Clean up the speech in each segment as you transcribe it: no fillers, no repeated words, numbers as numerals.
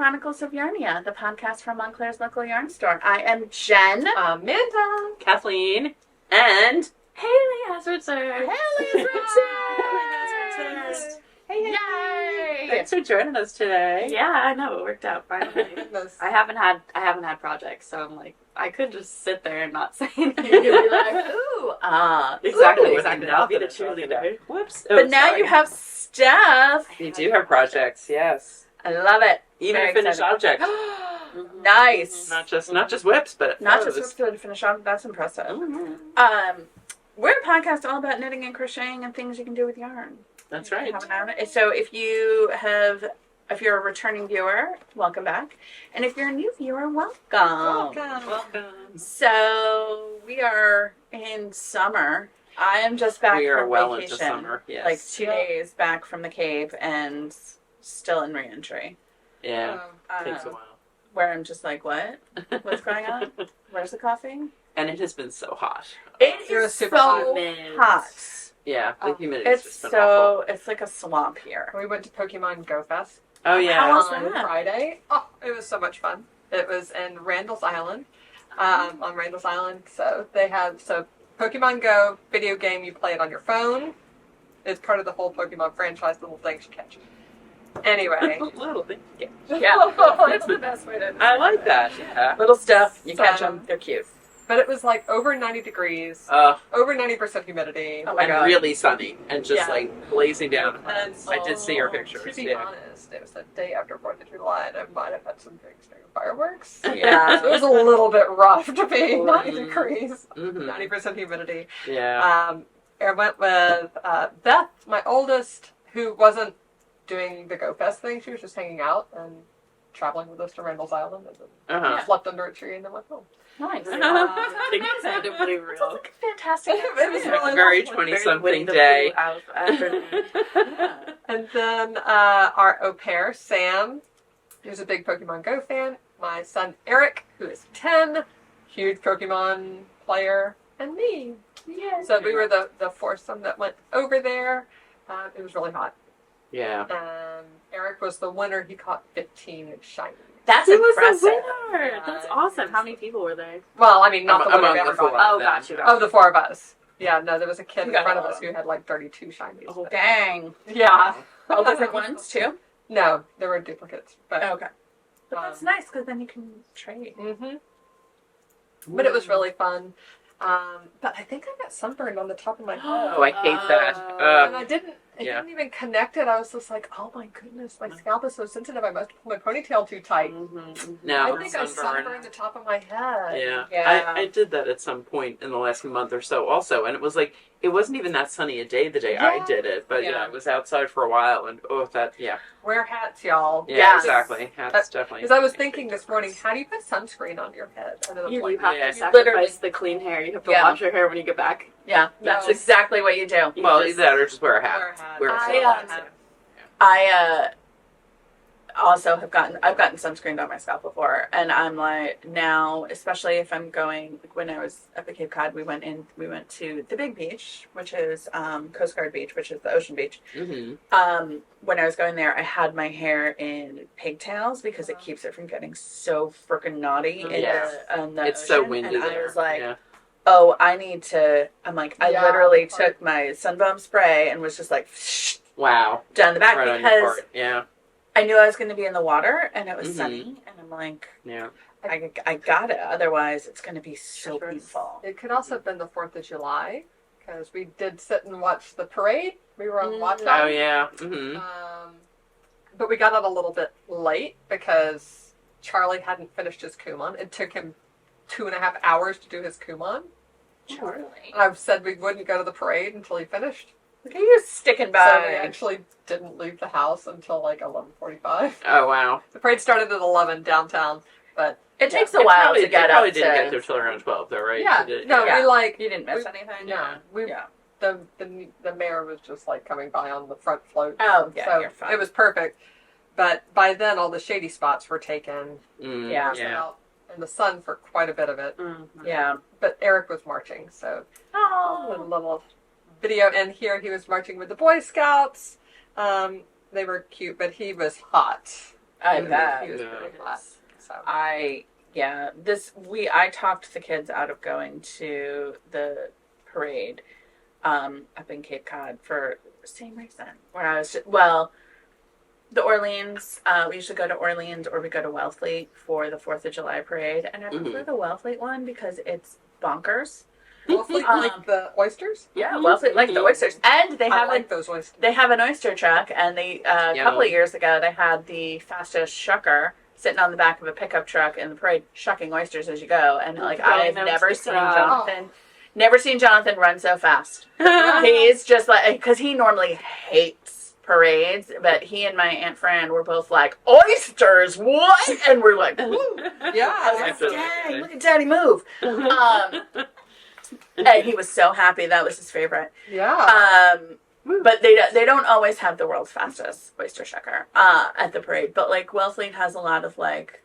Chronicles of Yarnia, the podcast from Montclair's local yarn store. I am Jen. Amanda. Kathleen. And Haley has returned. Haley returned. Hey, yay! Thanks for joining us today. Yeah, I know, it worked out finally. I haven't had projects, so I'm like, I could just sit there and not say anything. You could be like, ooh, Exactly. I'll be the cheerleader. Whoops. But now you have stuff. You do have projects, yes. I love it. Even Very a finished exciting. object. Nice. Not just whips, but Not just whips to finish off. That's impressive. Mm-hmm. We're a podcast all about knitting and crocheting and things you can do with yarn. That's right. So if you're a returning viewer, welcome back. And if you're a new viewer, welcome. Welcome. So we are in summer. I am just back We are from well vacation. into summer, yes. Like 2 days back from the Cape and still in re-entry. Yeah, takes a while. Where I'm just like, what? What's going on? Where's the coffee? And it has been so hot. It was is super so hot. Yeah, the humidity's just It's been awful. it's like a swamp here. We went to Pokemon Go Fest Oh, yeah. How was on that? Friday. Oh, it was so much fun. It was in Randall's Island, on Randall's Island. So they have, Pokemon Go video game, you play it on your phone. It's part of the whole Pokemon franchise, little things you catch. Anyway. Little thing. Yeah. Yeah. That's the best way to I like that, yeah. Little stuff. You So- catch them. They're cute. But it was like over 90 degrees, over 90% humidity. Oh my and God. really sunny and just Yeah. like blazing down. And I did see your To pictures. be Yeah. honest, it was the day after 4th of July, and I might have had some drinks during fireworks. Yeah. So it was a little bit rough to be 90 Mhm. degrees, Mm-hmm. 90% humidity. Yeah. I went with Beth, my oldest, who wasn't doing the Go Fest thing. She was just hanging out and traveling with us to Randall's Island, and then Uh-huh. slept under a tree and then went home. Nice. It's Sounds like a fantastic. It was Yeah, really very lovely. 20-something day. And then our au pair, Sam, who's a big Pokemon Go fan. My son, Eric, who is 10, huge Pokemon player, and me. Yeah. So we were the foursome that went over there. It was really hot. Yeah. Eric was the winner. He caught 15 shiny. That's He was impressive. the winner. That's Yeah. awesome. How many people were there? Well, I mean, not the winner Among we ever the four. got. Oh, got you. Oh, the four of us. Yeah, no, there was a kid You in got front of all us of who had like 32 shinies. Oh, but- dang. Yeah. All different ones, too? No, there were duplicates. But, Okay. But that's nice, because then you can trade. hmm But it was really fun. But I think I got sunburned on the top of my head. Oh, I hate that. And I didn't even connect it. I was just like, oh my goodness, my scalp is so sensitive. I must pull my ponytail too tight. Now I think I sunburned the top of my head. Yeah. Yeah. I did that at some point in the last month or so also, and it was like, it wasn't even that sunny a day the day I did it, but Yeah. it was outside for a while, and Wear hats, y'all. Yeah, Yes. exactly. That's definitely. Because I was thinking this morning, how do you put sunscreen on your head? And then You like, have Yeah. to sacrifice Literally. the clean hair. You have to Yeah. wash your hair when you get back. Yeah, that's No. exactly what you do. Well, just- that or just wear a hat. wear a hat. Wear a I, I also have gotten sunscreened on my scalp before, and I'm like, now, especially if I'm going, like when I was up at Cape Cod, we went to the big beach, which is Coast Guard Beach, which is the ocean beach. Mm-hmm. When I was going there, I had my hair in pigtails because it keeps it from getting so freaking naughty Yes. in the It's so ocean. windy and there. I was like, yeah. oh, I need to, I'm like, I Yeah. literally took my sunbum spray and was just like, Wow. down the back Right on your because part. Yeah. I knew I was going to be in the water and it was Mhm. sunny, and I'm like, Yeah. I got it. Otherwise, it's going to be so Sure. beautiful. It could also have been the 4th of July, because we did sit and watch the parade. We were on watch Oh time. yeah. Mm-hmm. But we got out a little bit late because Charlie hadn't finished his Kumon. It took him 2.5 hours to do his Kumon. Charlie. And I said we wouldn't go to the parade until he finished. Look at you sticking So we by. actually didn't leave the house until like 11:45. Oh wow. The parade started at 11 downtown, but It takes It a while probably, to get it probably up didn't to. get there till around 12, though, right? yeah, It did- no, Yeah. we like You didn't miss we- anything? no, we Yeah. the mayor was just like coming by on the front float. Oh, yeah, so you're fine. it was perfect. But by then, all the shady spots were taken. Mm, Yeah. I was out in the sun for quite a bit of it. Yeah. But Eric was marching, so a Oh. little video. And here he was marching with the Boy Scouts. They were cute, but he was hot. I Mhm. bet. He was Yeah. pretty flat. So I talked the kids out of going to the parade up in Cape Cod for the same reason. Where I was the Orleans, we usually go to Orleans or we go to Wellfleet for the 4th of July parade, and I prefer the Wellfleet one because it's bonkers. mostly like the oysters. Yeah, Wellfleet like the oysters, and I like those oysters. they have an oyster truck, and they a couple of years ago they had the fastest shucker sitting on the back of a pickup truck in the parade, shucking oysters as you go, and like I've never seen Jonathan run so fast. He's just like, because he normally hates parades, but he and my Aunt Fran were both like, oysters, what? And we're like, woo. Yeah, I was like, dang, look at Daddy move. And he was so happy. That was his favorite. yeah. But they don't always have the world's fastest oyster shucker at the parade. But like Wellfleet has a lot of like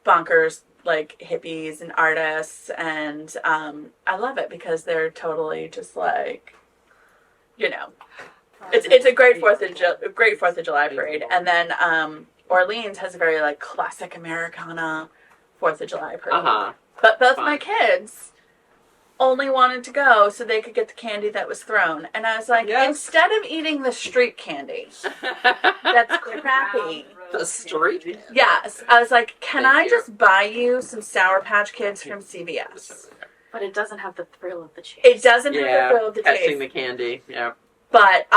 bonkers like hippies and artists, and I love it because they're totally just like, you know, it's a great Fourth of July parade. And then Orleans has a very like classic Americana 4th of July parade. But both my kids only wanted to go so they could get the candy that was thrown. And I was like, instead of eating the street candy, that's crappy. The street? Yes. I was like, can Thank I you. just buy you some Sour Patch Kids from CVS? But it doesn't have the thrill of the chase. It doesn't have the Yeah, thrill of the catching taste. the candy. Yeah. But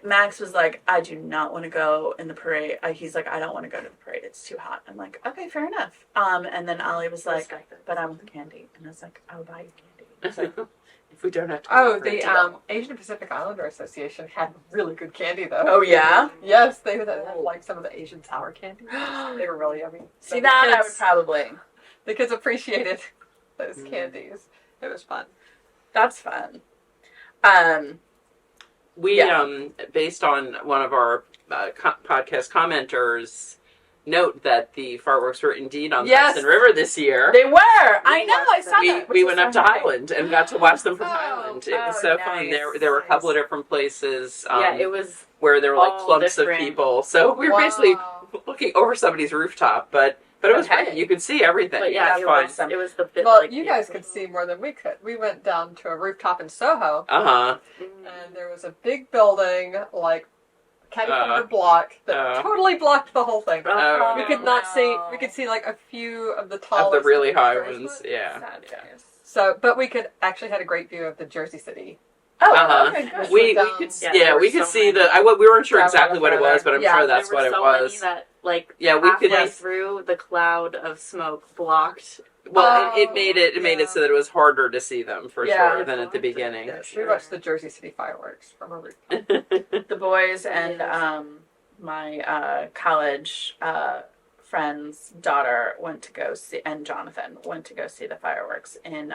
Max was like, I do not want to go in the parade. He's like, I don't want to go to the parade. It's too hot. I'm like, okay, fair enough. And then Ollie was like, but I want the candy. And I was like, I'll buy you candy. I was like, If we don't have to. Oh, the Asian Pacific Islander Association had really good candy though. oh yeah? Yes, they had like some of the Asian sour candy. They were really yummy. See, that I would probably. The kids appreciated those candies. It was fun. That's fun. We, based on one of our podcast commenters, note that the fireworks were indeed on the Hudson River this year. They were. I know. I saw that. We went up to Highland and got to watch them from Oh, Highland. It was so fun. There were a couple of different places. It was where there were like all clumps different. of people. So we were basically looking over somebody's rooftop, but it was great. You could see everything. But yeah, it was fun. it was the bit. Well, like, you guys could see more than we could. We went down to a rooftop in Soho, and there was a big building, like catty-corner block that totally blocked the whole thing. We could not see. We could see like a few of the tallest, of the really high ones. Yeah. So, but we could actually had a great view of the Jersey City. Oh, okay, good. We could we could see the. We weren't sure exactly what it was, but I'm sure that's what it was. That, like, we could halfway through the cloud of smoke blocked. Well, it made it so that it was harder to see them for sure than at the beginning. Yes, we watched the Jersey City fireworks from a rooftop. The boys and my college friend's daughter went to go see, and Jonathan went to go see the fireworks in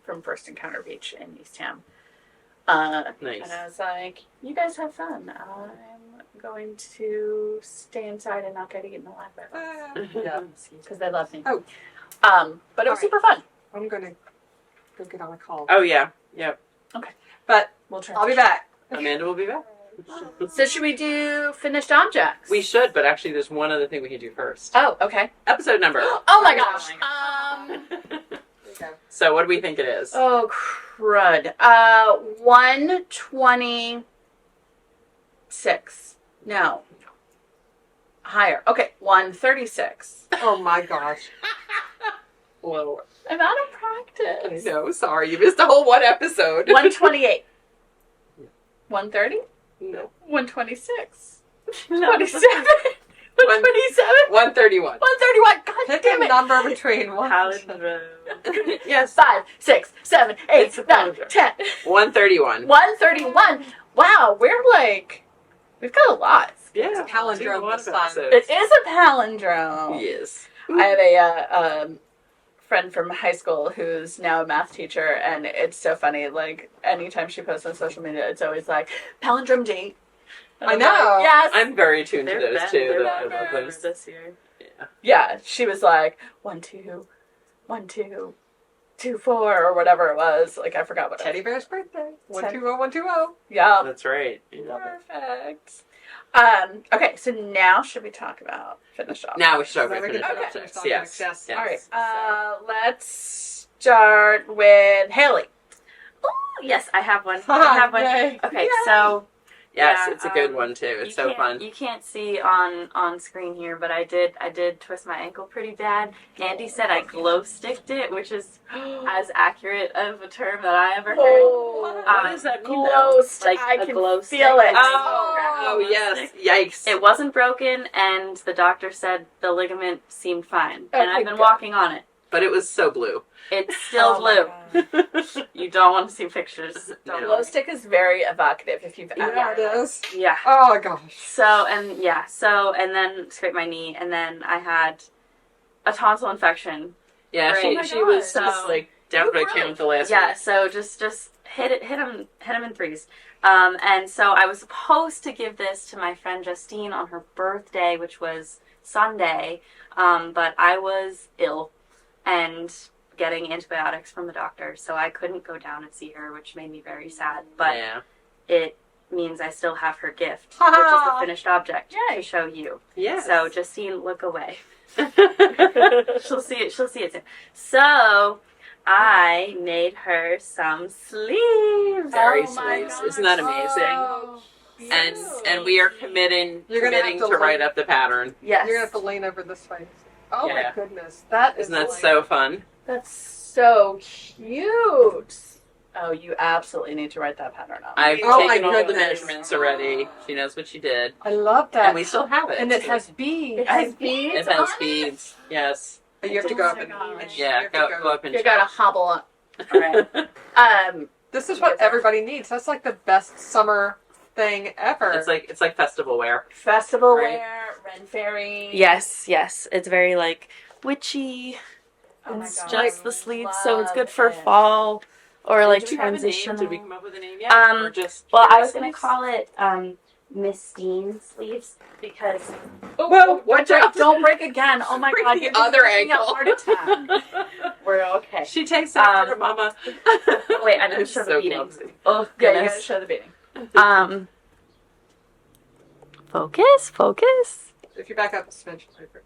from First Encounter Beach in East Ham. Nice. And I was like, "You guys have fun. I'm going to stay inside and not get eaten alive by bugs Yeah. because they love me." Oh. But it was super fun. I'm gonna go get on a call. Oh yeah, yep. But We'll try. I'll be back. Amanda will be back. So should we do finished objects? We should, but actually, there's one other thing we can do first. Oh, okay. Episode number. Oh my gosh. So, what do we think it is? Oh crud. 126. No. Higher. Okay, 136. Oh my gosh. Whoa. I'm out of I practice. know. Sorry, you missed a whole one episode. 128. 130? No. 126. 27. 127. 131. 131. God Pick damn a it. number between one. Palindrome. Yes. 5, 6, 7, 8, It's a 9, palindrome. 10. 131. 131. Wow, we've got a lot. Yeah. It's a palindrome A lot this of time. episodes. It is a palindrome. Yes. I have a friend from high school who's now a math teacher, and it's so funny. Like, anytime she posts on social media, it's always like, palindrome date. And I I'm know. like, yes. I'm very tuned to those too. They're I love those. this year. Yeah, she was like, 1, 2, 1, 2, 2, 4, or whatever it was. Like, I forgot what it was. Teddy Bear's birthday. 120120. Yeah. That's right. Perfect. Okay, so now should we talk about finish off? Now we should Now open we it can up. finish Yes. off Yes. yes. All right. Let's start with Haley. Yes, I have one. I have one. Yay. Okay, so Yes, yeah, it's a good one too. It's so fun. You can't see on screen here, but I did twist my ankle pretty bad. Andy said I glow sticked it, which is as accurate of a term that I ever heard. Oh, What does that mean, though? glow stick. Like I a can glow feel stick. it. Oh, yes. Yikes. It wasn't broken, and the doctor said the ligament seemed fine, and Okay, I've been good. walking on it. But it was so blue. It's still Oh my blue. God. You don't want to see pictures. No. Glow stick is very evocative. If you've ever. Yeah, it is. Yeah. Oh gosh. So and then scraped my knee, and then I had a tonsil infection. Yeah, Right. she, Oh my she was God. just like down for a count with the last Yeah, one. so just hit him in threes. And so I was supposed to give this to my friend Justine on her birthday, which was Sunday, but I was ill and getting antibiotics from the doctor, so I couldn't go down and see her, which made me very sad. But Yeah. it means I still have her gift, which is the finished object Yay. to show you. Yeah. So Justine, look away. She'll see it soon. So I made her some sleeves. Very Oh my sleeves. God. Isn't that amazing? Oh, And we are committing You're gonna have committing to to write learn- up the pattern. Yes. You're gonna have to lean over this way. Oh Yeah. my goodness, that is Isn't that like- so fun? That's so cute. Oh, you absolutely need to write that pattern up. I've Oh my taken all the goodness. measurements already. She knows what she did. I love that. And we still have it. And it has beads. It has beads. It has on beads. Yes. But you have to go up Oh and my gosh. Yeah, you have to go up and You check. gotta hobble up. All right. This is what everybody needs. That's like the best summer thing ever. It's like festival wear. Festival Right. wear, Ren Fairy. Yes. It's very like witchy. Oh my It's God. just the sleeves, so it's good for Love it. fall or like Did we have a name? transition. Did we come up with a name yet? Um, Or just Well, I was gonna sleeves? call it Miss Steen sleeves because Whoa, watch out. Don't break again. Oh my Break God. the you're other having a ankle. heart attack. We're okay. She takes after her mama. wait, I didn't I'm show so the beating. clumsy. Oh Yeah, you gotta goodness. show the beating. Focus. If you back up a smidge, it's better.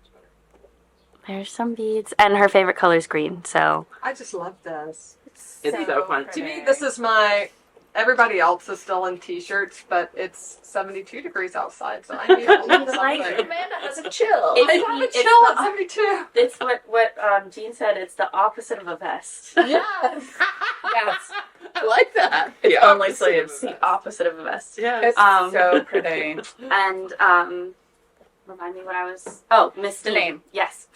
There's some beads, and her favorite color is green. So I just love this. It's so fun. To me, this is my. Everybody else is still in t-shirts, but it's 72 degrees outside, so I need a little Like- something. Amanda has a chill. It's- I have a it's chill the- at 72. it's what Jean said. It's the opposite of a vest. Yes. Yes. I like that. It's The only opposite sleeves. of The that. opposite of a vest. Yes. It's so pretty. And remind me what I was. Oh, Miss The Steen. name. Yes.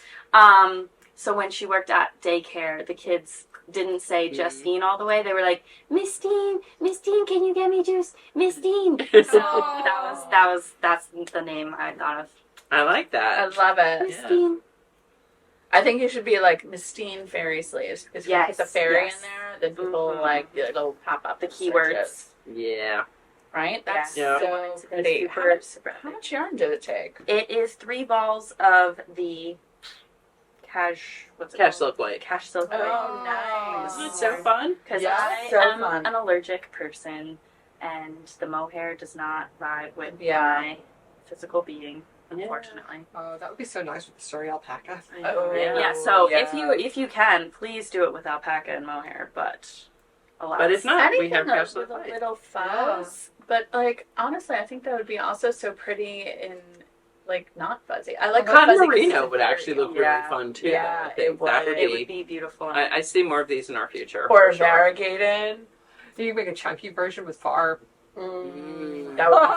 So when she worked at daycare, the kids didn't say Justine all the way. They were like, Miss Steen, can you get me juice? Miss Steen. So that's the name I thought of. I like I that. love it. Miss Yeah. Steen. I think you should be like Steen fairy sleeves because if you Yes, put the fairy yes. in there, then people Mhm. like it'll pop up The in keywords. searches, Yeah. right? That's Yeah. so It's pretty. super How much yarn did it take? It is 3 balls of the what's it Cash called? silk white. Cash silk Oh, nice. Isn't it so fun? Because Yeah, I so am fun. an allergic person, and the mohair does not ride with Yeah. my physical being, Yeah. unfortunately. Oh, that would be so nice with the story alpaca. Oh, Yeah. So yeah. if you can, please do it with alpaca and mohair, but alas. But if not, we Anything have cash with silk a white. little fuzz. But like honestly, I think that would be also so pretty in like not fuzzy. I like Cotton fuzzy 'cause merino it's would very- actually look Yeah. really fun too. Yeah, though, I think. it That would. would it be. would be beautiful. I see more of these in our future. or for sure. variegated. You can make a chunky version with far. Mm. That would be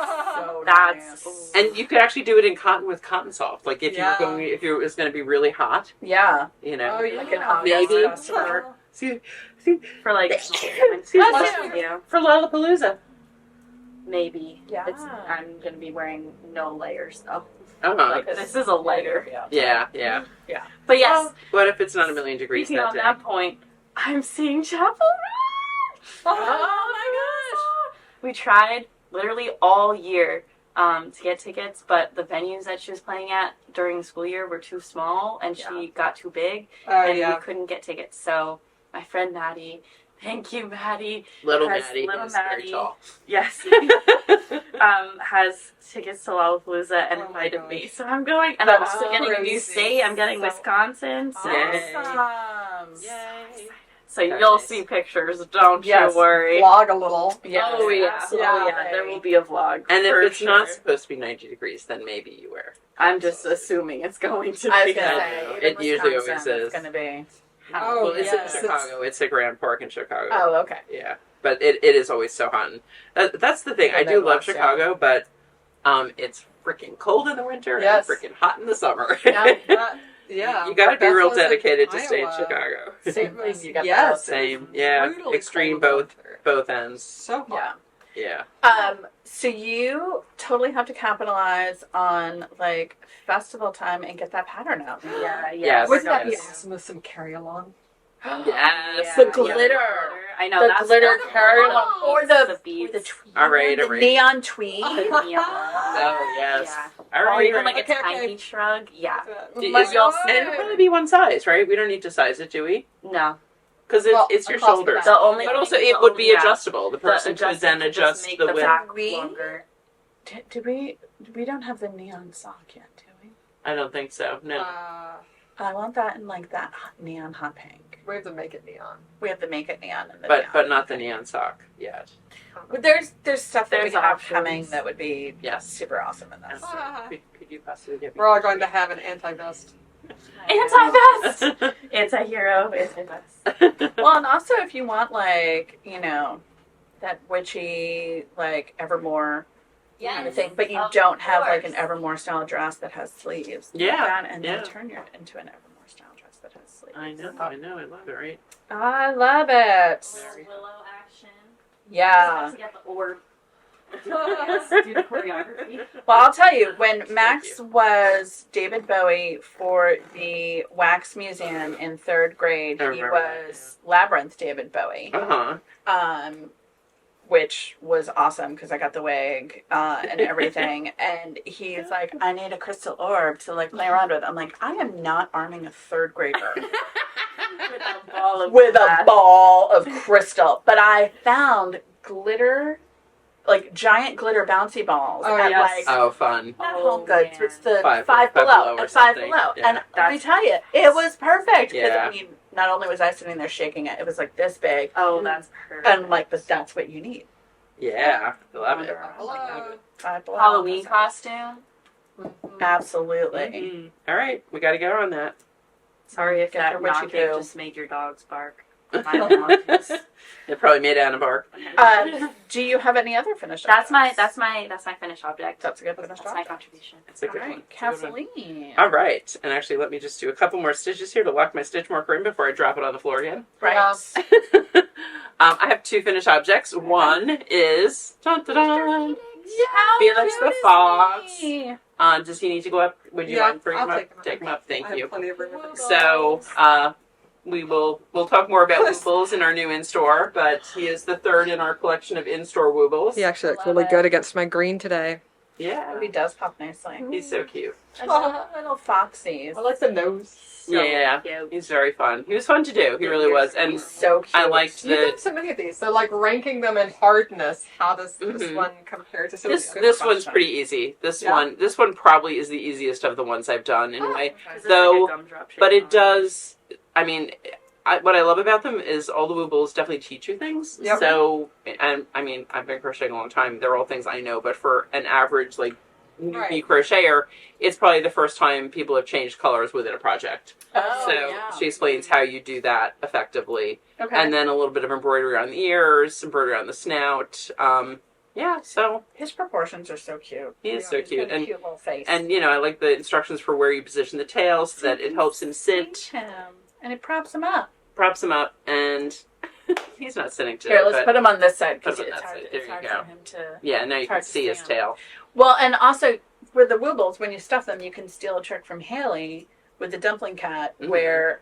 so That's nice. And you could actually do it in cotton with cotton soft. Like if Yeah. if it was going to be really hot, yeah, you know. Oh, yeah. like an Maybe. August customer. See, for like See, you know, for Lollapalooza. maybe. Yeah. I'm gonna be wearing no layers though. Uh-huh. Like, this is a layer. Yeah. Yeah. But yes, Well, what if it's not 1,000,000 degrees speaking that on day? that point, I'm seeing Chapel Rock. Oh We tried literally all year to get tickets, but the venues that she was playing at during the school year were too small, and she got too big, Oh, and yeah. we couldn't get tickets. So my friend Maddie Thank you, Maddie. Little Has Maddie, little who's very Maddie. tall. Yes. Has tickets to Lollapalooza and Oh my invited gosh. me. So I'm going. And I'm That's also getting a new crazy. state. I'm getting So Wisconsin. So, Awesome. Yay. so Very you'll nice. see pictures. Don't Yes. you worry. Vlog a little. Yeah. Oh yeah. Yeah. Yeah. There will be a vlog. And for if it's sure. not supposed to be 90 degrees, then maybe you wear. I'm just assuming it's going to I be. was gonna I say, know. even It usually always Wisconsin, is. It's gonna be. Oh, Well, it's yes. in Chicago. It's a Grand Park in Chicago. Oh, okay. Yeah, but it is always so hot. And that's the thing. The I do love Midwest, yeah. Chicago, but it's freaking cold in the winter Yes. and freaking hot in the summer. Yeah. You got to be Beth real was in dedicated to stay in Iowa. Chicago. Same It was- thing. You got yes. both. Same, yeah, Brutally extreme cold in both winter. both ends. So hot. Yeah. Yeah, So you totally have to capitalize on like festival time and get that pattern out. Yeah. Yes. Wouldn't that be Yes. awesome with some carry-along? yes. The glitter. I know The that's glitter that's carry-along. cool. Or the beads. tweed. All right, all The right. neon tweed. Oh yes. Yeah. All Or right. even like a Okay, tiny okay. shrug. Yeah. Do- my is- God. and it'll probably be one size, right? We don't need to size it, do we? No. Because Well, it's your across the shoulders. back. The only But also, thing- it would be yeah. adjustable. The The person could then adjustment could adjust just make the the width. back We- longer. Did we don't have the neon sock yet, do we? I don't think so. No. I want that in like that neon hot pink. We have to make it neon. We have the make it neon and the but neon. not the neon sock yet. But there's stuff that There's we have options. coming that would be Yes. super awesome in this. Could you possibly give me? We're all going to have an anti-vest. Anti-vest! Anti-hero, anti-vest. Well, and also if you want like, that witchy like Evermore kind of thing, but you of don't have like course. an Evermore style dress that has sleeves. Yeah, Like that, and yeah. then turn it into an Evermore style dress that has sleeves. I know, I love it, right? I love it. Very- Willow action. Yeah. To get the orb. Yes, do the choreography. Well, I'll tell you, when Max cute. was David Bowie for the Wax Museum in third grade, I he remember that, was Labyrinth David Bowie, Uh-huh. which was awesome because I got the wig and everything. And he's like, I need a crystal orb to like play around with. I'm like, I am not arming a third grader With a ball of with a glass. ball of crystal. But I found glitter, like giant glitter bouncy balls Oh, at yes. like Oh, fun. not Oh, Home Goods. man. It's the Five Five Below Below. or At Five something. Below. Yeah. And let me tell you, it was perfect. Because, Yeah. I mean, not only was I sitting there shaking it, it was like this big. Oh, that's perfect. And I'm like, but that's what you need. Yeah, I love it. Hello. Five Below. Halloween costume. Absolutely. Mhm. All right, we got to get on that. Sorry if Get that your witchy knocking boo. just made your dogs bark. My dogs. It probably made Anna bark. Do you have any other finished That's my objects? finished object. That's a good finished That's my object. contribution. It's a All good one. right, It's a good one. Kathleen. All right, and actually, let me just do a couple more stitches here to lock my stitch marker in before I drop it on the floor again. Right. I have two finished objects. One is dun, dun, dun, Felix the Fox. Does he need to go up? Would you mind bringing I'll him take up? him up. Take him up. Thank I have you. plenty of room with him. So we'll talk more about Woobles in our new in-store, but he is the third in our collection of in-store Woobles. He actually looks Love really it. good against my green today. Yeah, He does pop nicely. he's so cute. And little foxies. I like the nose. So Yeah. cute. He's very fun. He was fun to do. He really was, and He's so cute. I liked You've the done so many of these. So, like, ranking them in hardness, how does this Mhm. one compare to this. Sylvia? This one's question. pretty easy. This Yeah? one probably is the easiest of the ones I've done in a way. Is this Though- like a gumdrop shape But it on does. I mean, what I love about them is all the Woobles definitely teach you things. Yep. So, and I mean, I've been crocheting a long time. They're all things I know. But for an average like newbie Right. crocheter, it's probably the first time people have changed colors within a project. Oh, So yeah. she explains how you do that effectively, Okay. and then a little bit of embroidery on the ears, embroidery on the snout. Yeah, so His proportions are so cute. he is so He's got cute, a and cute little face. I like the instructions for where you position the tail so that it helps him sit, him, and it props him up. props him up, and he's not sitting today. Here, let's but put him on this side because Put him on it's that hard, side. There it's you hard go. for him to. yeah, now you can hard to see his stand. tail. Well, and also with the Woobles, when you stuff them, you can steal a trick from Haley with the dumpling cat, Mhm. where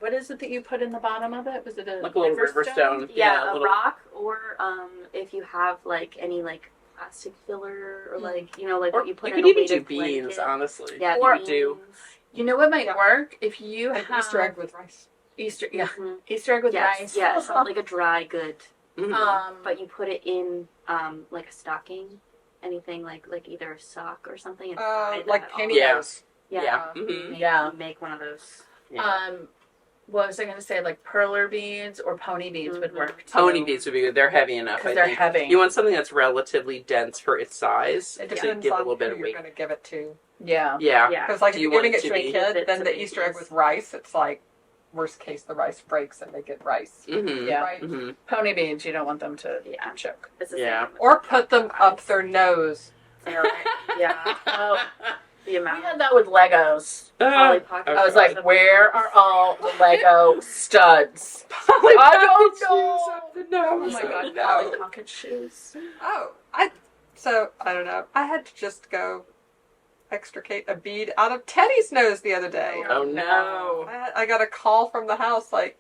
what is it that you put in the bottom of it? Was it a Like a little river stone. Yeah, a a little, rock, or if you have like any like plastic filler, or like like Or what you put you in could a even do weighted beans, blanket. honestly. Yeah, Or you could do. beans. You know what might Yeah. work if you An have Easter egg with rice. Easter, yeah, Mhm. Easter egg with Yes, rice. yes, like a dry good. Mhm. But you put it in like a stocking, anything like either a sock or something. And tie Like that on. pantyhose. Yeah. Yeah. You Mhm. make, Yeah. you make one of those. Yeah. What was I going to say? Like perler beads or pony beads would Mhm. work too. Pony beads would be good. They're heavy enough. Because I they're think. heavy. You want something that's relatively dense for its size It to depends give a on little bit who of you're weight. going to give it to. Yeah. Yeah. Yeah. Because, like, Do if you you're giving want it it to to a be- kid, then Bits the of Easter egg beads. with rice, it's like, worst case, the rice breaks and they get rice. Mm-hmm. Yeah. Right? Mm-hmm. Pony beads, you don't want them to Yeah. choke. It's the Yeah. same. Or put them up their nose. Yeah. Oh, the We amount. had that with Legos. Polly Pocket. I was like, where are all the Lego studs? I don't know. Oh Oh my god, no. Polly Pocket shoes. Oh, I don't know. I had to just go extricate a bead out of Teddy's nose the other day. Oh no. I got a call from the house like,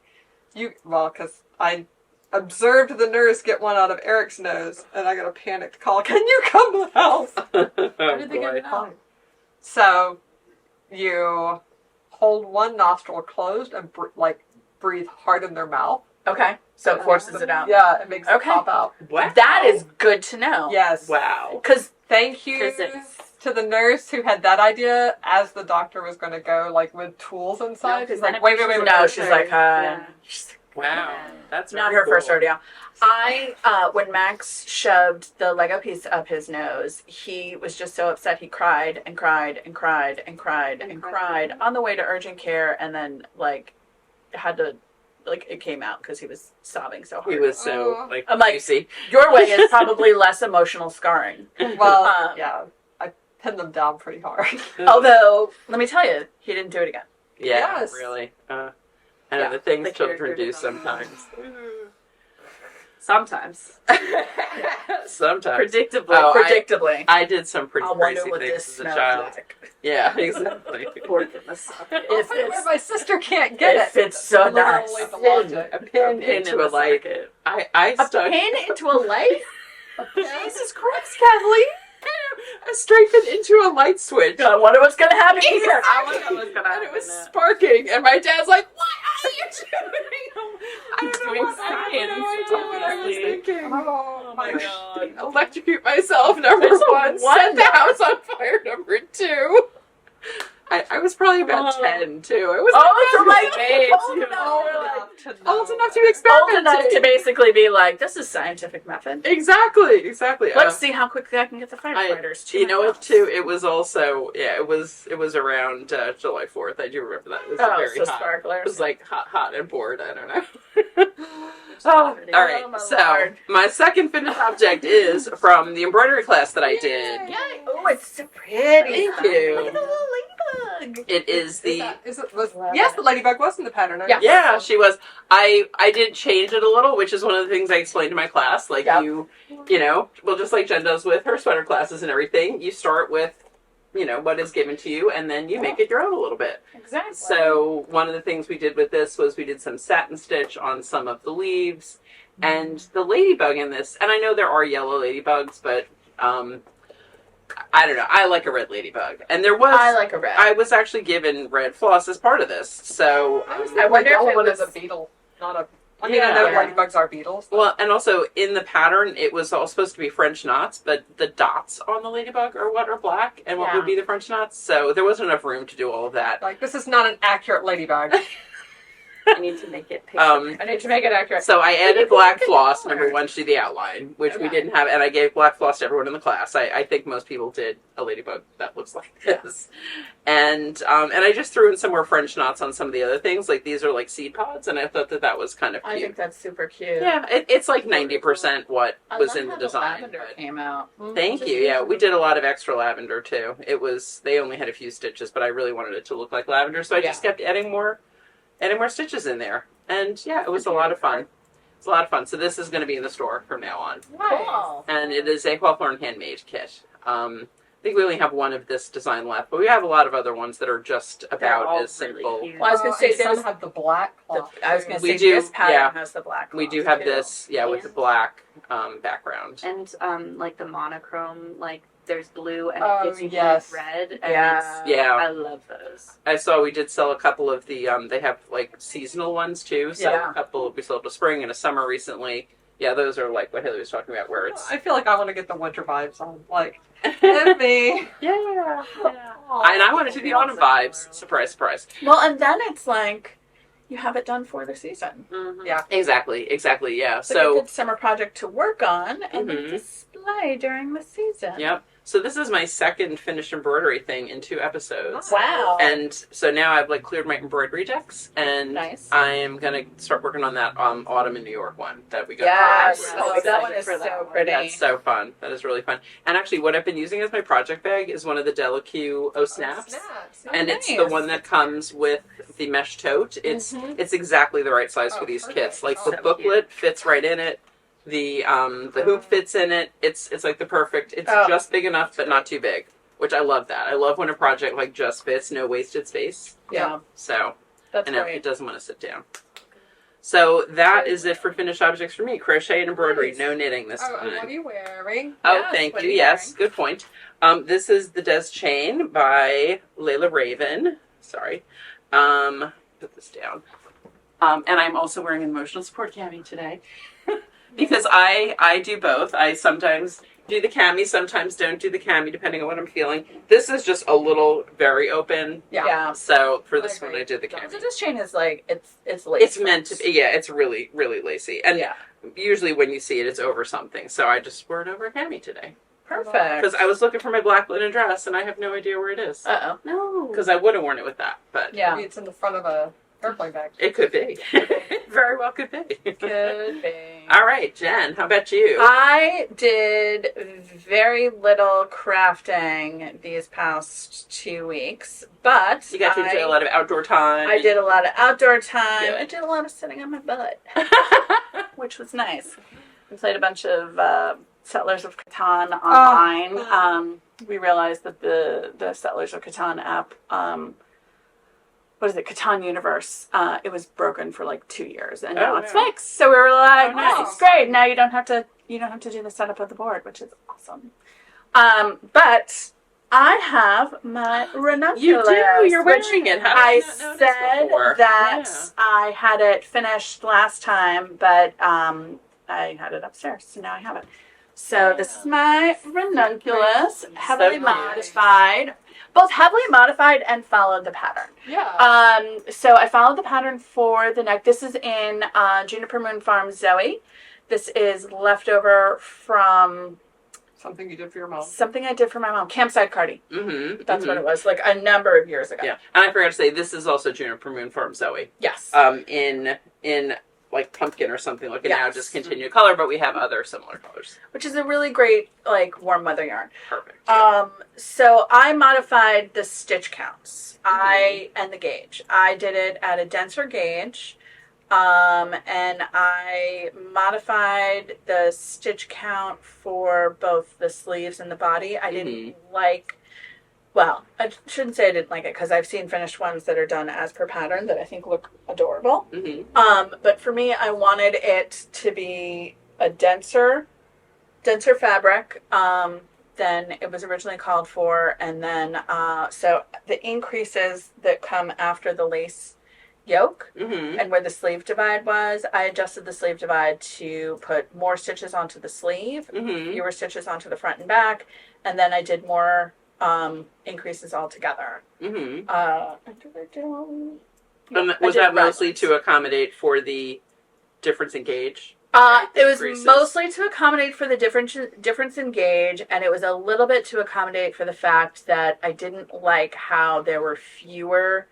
because I observed the nurse get one out of Eric's nose, and I got a panicked call. Can you come to the house? Oh, did they get boy. it out? So you hold one nostril closed and breathe hard in their mouth. Okay, so it forces it out. Yeah, it makes Okay. it pop out. Wow. That is good to know. Yes. Wow. Because Thank you Physics. to the nurse who had that idea as the doctor was going to go, like, with tools inside. No, 'cause She's then like, it wait. no, she's like, Yeah. Wow. That's not very her first cool. rodeo. When Max shoved the Lego piece up his nose, he was just so upset he cried and cried and cried and cried and cried on the way to urgent care, and then had to it came out because he was sobbing so hard. He was so Oh. like, I'm like, you see. Your way is probably less emotional scarring. Well, yeah, I pinned them down pretty hard. Although, let me tell you, he didn't do it again. Yeah, Yes. really. I know Yeah. the things The children character do development. sometimes. Sometimes. Sometimes. Predictably. Oh, Predictably. I did some pretty I wonder crazy what things this as a smells child. like. Yeah, exactly. Pork in the socket. If Where it's my sister can't get if it. it's so Literally nice. the logic. A pin into a light. socket. I A stuck pin into a light? Jesus Christ, Kathleen! I strengthened into a light switch. I wonder what's gonna happen here. I wonder what's gonna And it happen was now. sparking, and my dad's like, "What are you doing?" I don't know Doing what I have no science, idea what I was obviously. thinking. Oh, my my God. Electrocute myself, number It's a one. Set wonder. the house on fire, number two. I was probably about Oh. 10 too. I was Oh, so like, old Age. enough, Old you're like, enough to know. old enough to old experiment. enough to basically be like, this is scientific method. Exactly. Let's see how quickly I can get the firefighters to You my know what? house. Too. It was also it was around July 4th. I do remember that. It was Oh, very so hot. sparklers. It was like hot and bored. I don't know. Oh, All right. my So Lord. my second finished object is from the embroidery class that I did. Yay! Oh, it's so pretty. Thank you. Look at the little ladybug. It is the. Yes, the ladybug was in the pattern. Yeah. Yeah, she was. I did change it a little, which is one of the things I explained to my class. Like Yep. you know, well, just like Jen does with her sweater classes and everything. You start with, what is given to you, and then you make it your own a little bit. Exactly. So one of the things we did with this was we did some satin stitch on some of the leaves, and the ladybug in this. And I know there are yellow ladybugs, but I don't know. I like a red ladybug, and there was. I like a red. I was actually given red floss as part of this, so I wonder if yellow it one was is a beetle, not a. I mean, I know Yeah. ladybugs are beetles. well, and also in the pattern, it was all supposed to be French knots, but the dots on the ladybug are what are black, and what Yeah. would be the French knots. So there wasn't enough room to do all of that. Like, this is not an accurate ladybug. I need to make it picture. I need to make it accurate. So I added black floss, number one, to do the outline, which we Okay. didn't have, and I gave black floss to everyone in the class. I think most people did a ladybug that looks like this. And I just threw in some more French knots on some of the other things, like these are like seed pods, and I thought that was kind of I cute. think that's super cute. Yeah, it's like 90% what I was love in the how design. lavender but- came out. Thank you. Yeah, we did a lot of extra lavender too. They only had a few stitches, but I really wanted it to look like lavender, so I just kept adding more stitches in there. And yeah, it was a lot of fun. It's a lot of fun. So this is going to be in the store from now on, Cool. and it is a Hawthorne Handmade kit. I think we only have one of this design left, but we have a lot of other ones that are just about all as really simple. cute. Well, I was gonna say and some there's have the black cloth. I was gonna We say do, this pattern yeah. has the black. We do cloth, have too. this, with the black background. And like the monochrome, like there's blue and Oh, it gives you yes. blue red. And Yeah. Yeah. I love those. I saw we did sell a couple of the they have like seasonal ones too. So Yeah. a couple we sold a spring and a summer recently. Yeah, those are like what Haley was talking about, where it's I feel like I want to get the winter vibes on. Like, hit me. yeah. Aw. And I want it to be autumn vibes. Surprise, surprise. Well, and then it's like you have it done for the season. Mm-hmm. Yeah. Exactly. Yeah. It's like a good summer project to work on and then Mhm. display during the season. Yep. So this is my second finished embroidery thing in 2 episodes. Wow. And so now I've like cleared my embroidery decks, and Nice. I am gonna start working on that autumn in New York one that we got. Yes. Yes. Oh, that one is For that so one. pretty. That's so fun. That is really fun. And actually, what I've been using as my project bag is one of the Delaque O Snaps. Snaps. And it's the Nice. one that comes with the mesh tote. It's exactly the right size for Oh, these perfect. kits. Like Oh, the so booklet fits right in it. The hoop fits in it. It's like the perfect. It's Oh. just big enough but not too big, which I love that. I love when a project like just fits, no wasted space. Yeah, So that's and it great. doesn't want to sit down. So that is it for finished objects for me. Crochet and embroidery, Nice. no knitting this Oh, time. and what are you wearing? Oh, Yes, thank what you. are you Yes, good point. This is the Des Chain by Layla Raven. Sorry. Put this down. And I'm also wearing an emotional support cami today because I do both. I sometimes do the cami, sometimes don't do the cami, depending on what I'm feeling. This is just a little very open. Yeah. So for this I one, agree. I did the So cami. this chain is like it's lace. It's meant to be. Yeah, it's really, really lacy. And Yeah. usually when you see it, it's over something. So I just wore it over a cami today. Perfect. Because I was looking for my black linen dress and I have no idea where it is. Uh-oh. No. Because I would have worn it with that, but Yeah. Maybe it's in the front of a airplane bag. it could be. Very well could be. Could be. All right, Jen, how about you? I did very little crafting these past 2 weeks, but You got to do a lot of outdoor time. I did a lot of outdoor time. Yeah. I did a lot of sitting on my butt, which was nice. We played a bunch of Settlers of Catan online. fun. We realized that the Settlers of Catan app, what is it, Catan Universe, it was broken for like 2 years, and now Oh, it's no. fixed. So we were like, Oh, nice. "This is great. Now you don't have to do the setup of the board," which is awesome. But I have my ranunculus. You do. You're which wearing it. How did I not notice said before? that Yeah. I had it finished last time, but I had it upstairs, so now I have it. So this is my ranunculus, heavily cute. modified, both heavily modified and followed the pattern. Yeah. So I followed the pattern for the neck. This is in Juniper Moon Farm Zoe. This is leftover from Something you did for your mom. something I did for my mom, Campsite Cardi. Mm-hmm. That's what it was, like a number of years ago. Yeah, and I forgot to say this is also Juniper Moon Farm Zoe. Yes. In like pumpkin or something like a now Yes. discontinued color, but we have other similar colors. Which is a really great, like, warm weather yarn. Perfect. So I modified the stitch counts. And the gauge. I did it at a denser gauge. And I modified the stitch count for both the sleeves and the body. I didn't like, well, I shouldn't say I didn't like it because I've seen finished ones that are done as per pattern that I think look adorable. Mm-hmm. But for me, I wanted it to be a denser fabric than it was originally called for. And then, so the increases that come after the lace yoke Mm-hmm. and where the sleeve divide was, I adjusted the sleeve divide to put more stitches onto the sleeve, Mm-hmm. fewer stitches onto the front and back, and then I did more increases all together. Mm-hmm. Yeah, I Was did that mostly roundlets. to accommodate for the difference in gauge? It was Increases? mostly to accommodate for the difference in gauge, and it was a little bit to accommodate for the fact that I didn't like how there were fewer,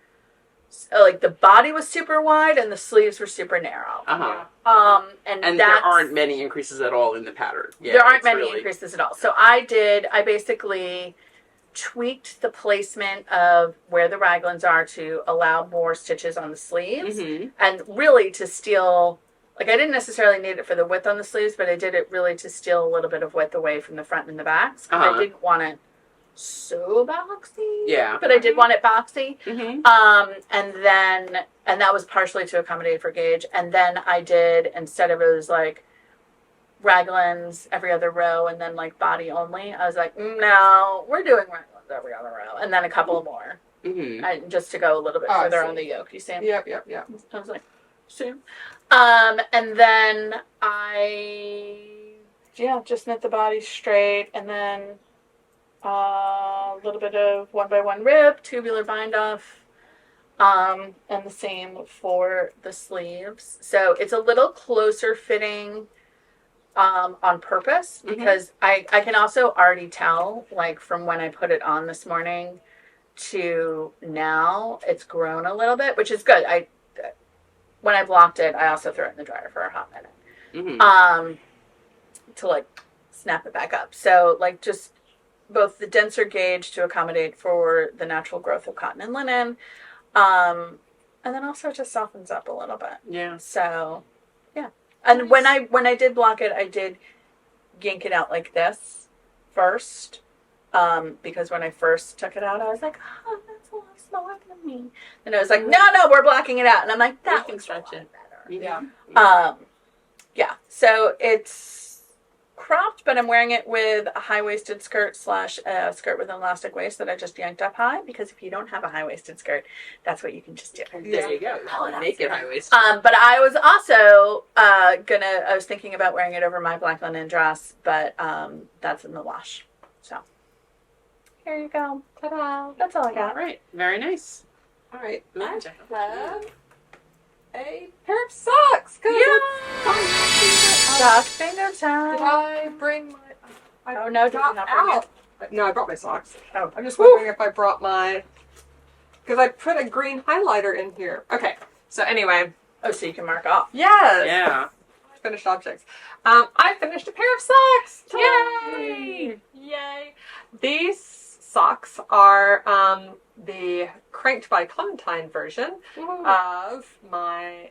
like the body was super wide and the sleeves were super narrow. Uh-huh. And And that's, there aren't many increases at all in the pattern. Yeah, there aren't it's many really- increases at all. So I basically tweaked the placement of where the raglans are to allow more stitches on the sleeves, Mhm. and really to steal, like I didn't necessarily need it for the width on the sleeves, but I did it really to steal a little bit of width away from the front and the backs, because Uh-huh. I didn't want it so boxy. Yeah. But I did want it boxy. Mm-hmm. And that was partially to accommodate for gauge. And then I did, instead of, it was like raglans every other row and then like body only. I was like, no, we're doing raglans every other row, and then a couple more, just to go a little bit further on the yoke. You see? Yep. I was like, soon. And then just knit the body straight, and then a little bit of 1x1 rib, tubular bind off. And the same for the sleeves. So it's a little closer fitting on purpose, because I can also already tell, like from when I put it on this morning to now, it's grown a little bit, which is good. When I blocked it, I also threw it in the dryer for a hot minute to like snap it back up. So like just both the denser gauge to accommodate for the natural growth of cotton and linen. And then also it just softens up a little bit. Yeah. So, yeah. And when I did block it, I did yank it out like this first. Because when I first took it out, I was like, oh, that's a lot smaller than me. And I was like, no, we're blocking it out. And I'm like, that can stretch it better. Yeah. Yeah. So it's cropped, but I'm wearing it with a high-waisted skirt / skirt with an elastic waist that I just yanked up high, because if you don't have a high-waisted skirt, that's what you can just do. There you go. Make it high-waisted. But I was also I was thinking about wearing it over my black linen dress, but that's in the wash. So here you go. Ta-da. That's all I got. All right. Very nice. All right. I have a pair of socks. Sock bingo time. Did I bring my... Oh, no, did you not bring it? No, I brought my socks. Oh. I'm just wondering if I brought my... Because I put a green highlighter in here. Okay. So anyway. Oh, so you can mark off. Yes. Yeah. Finished objects. I finished a pair of socks. Yay! Yay! These socks are the Cranked by Clementine version of my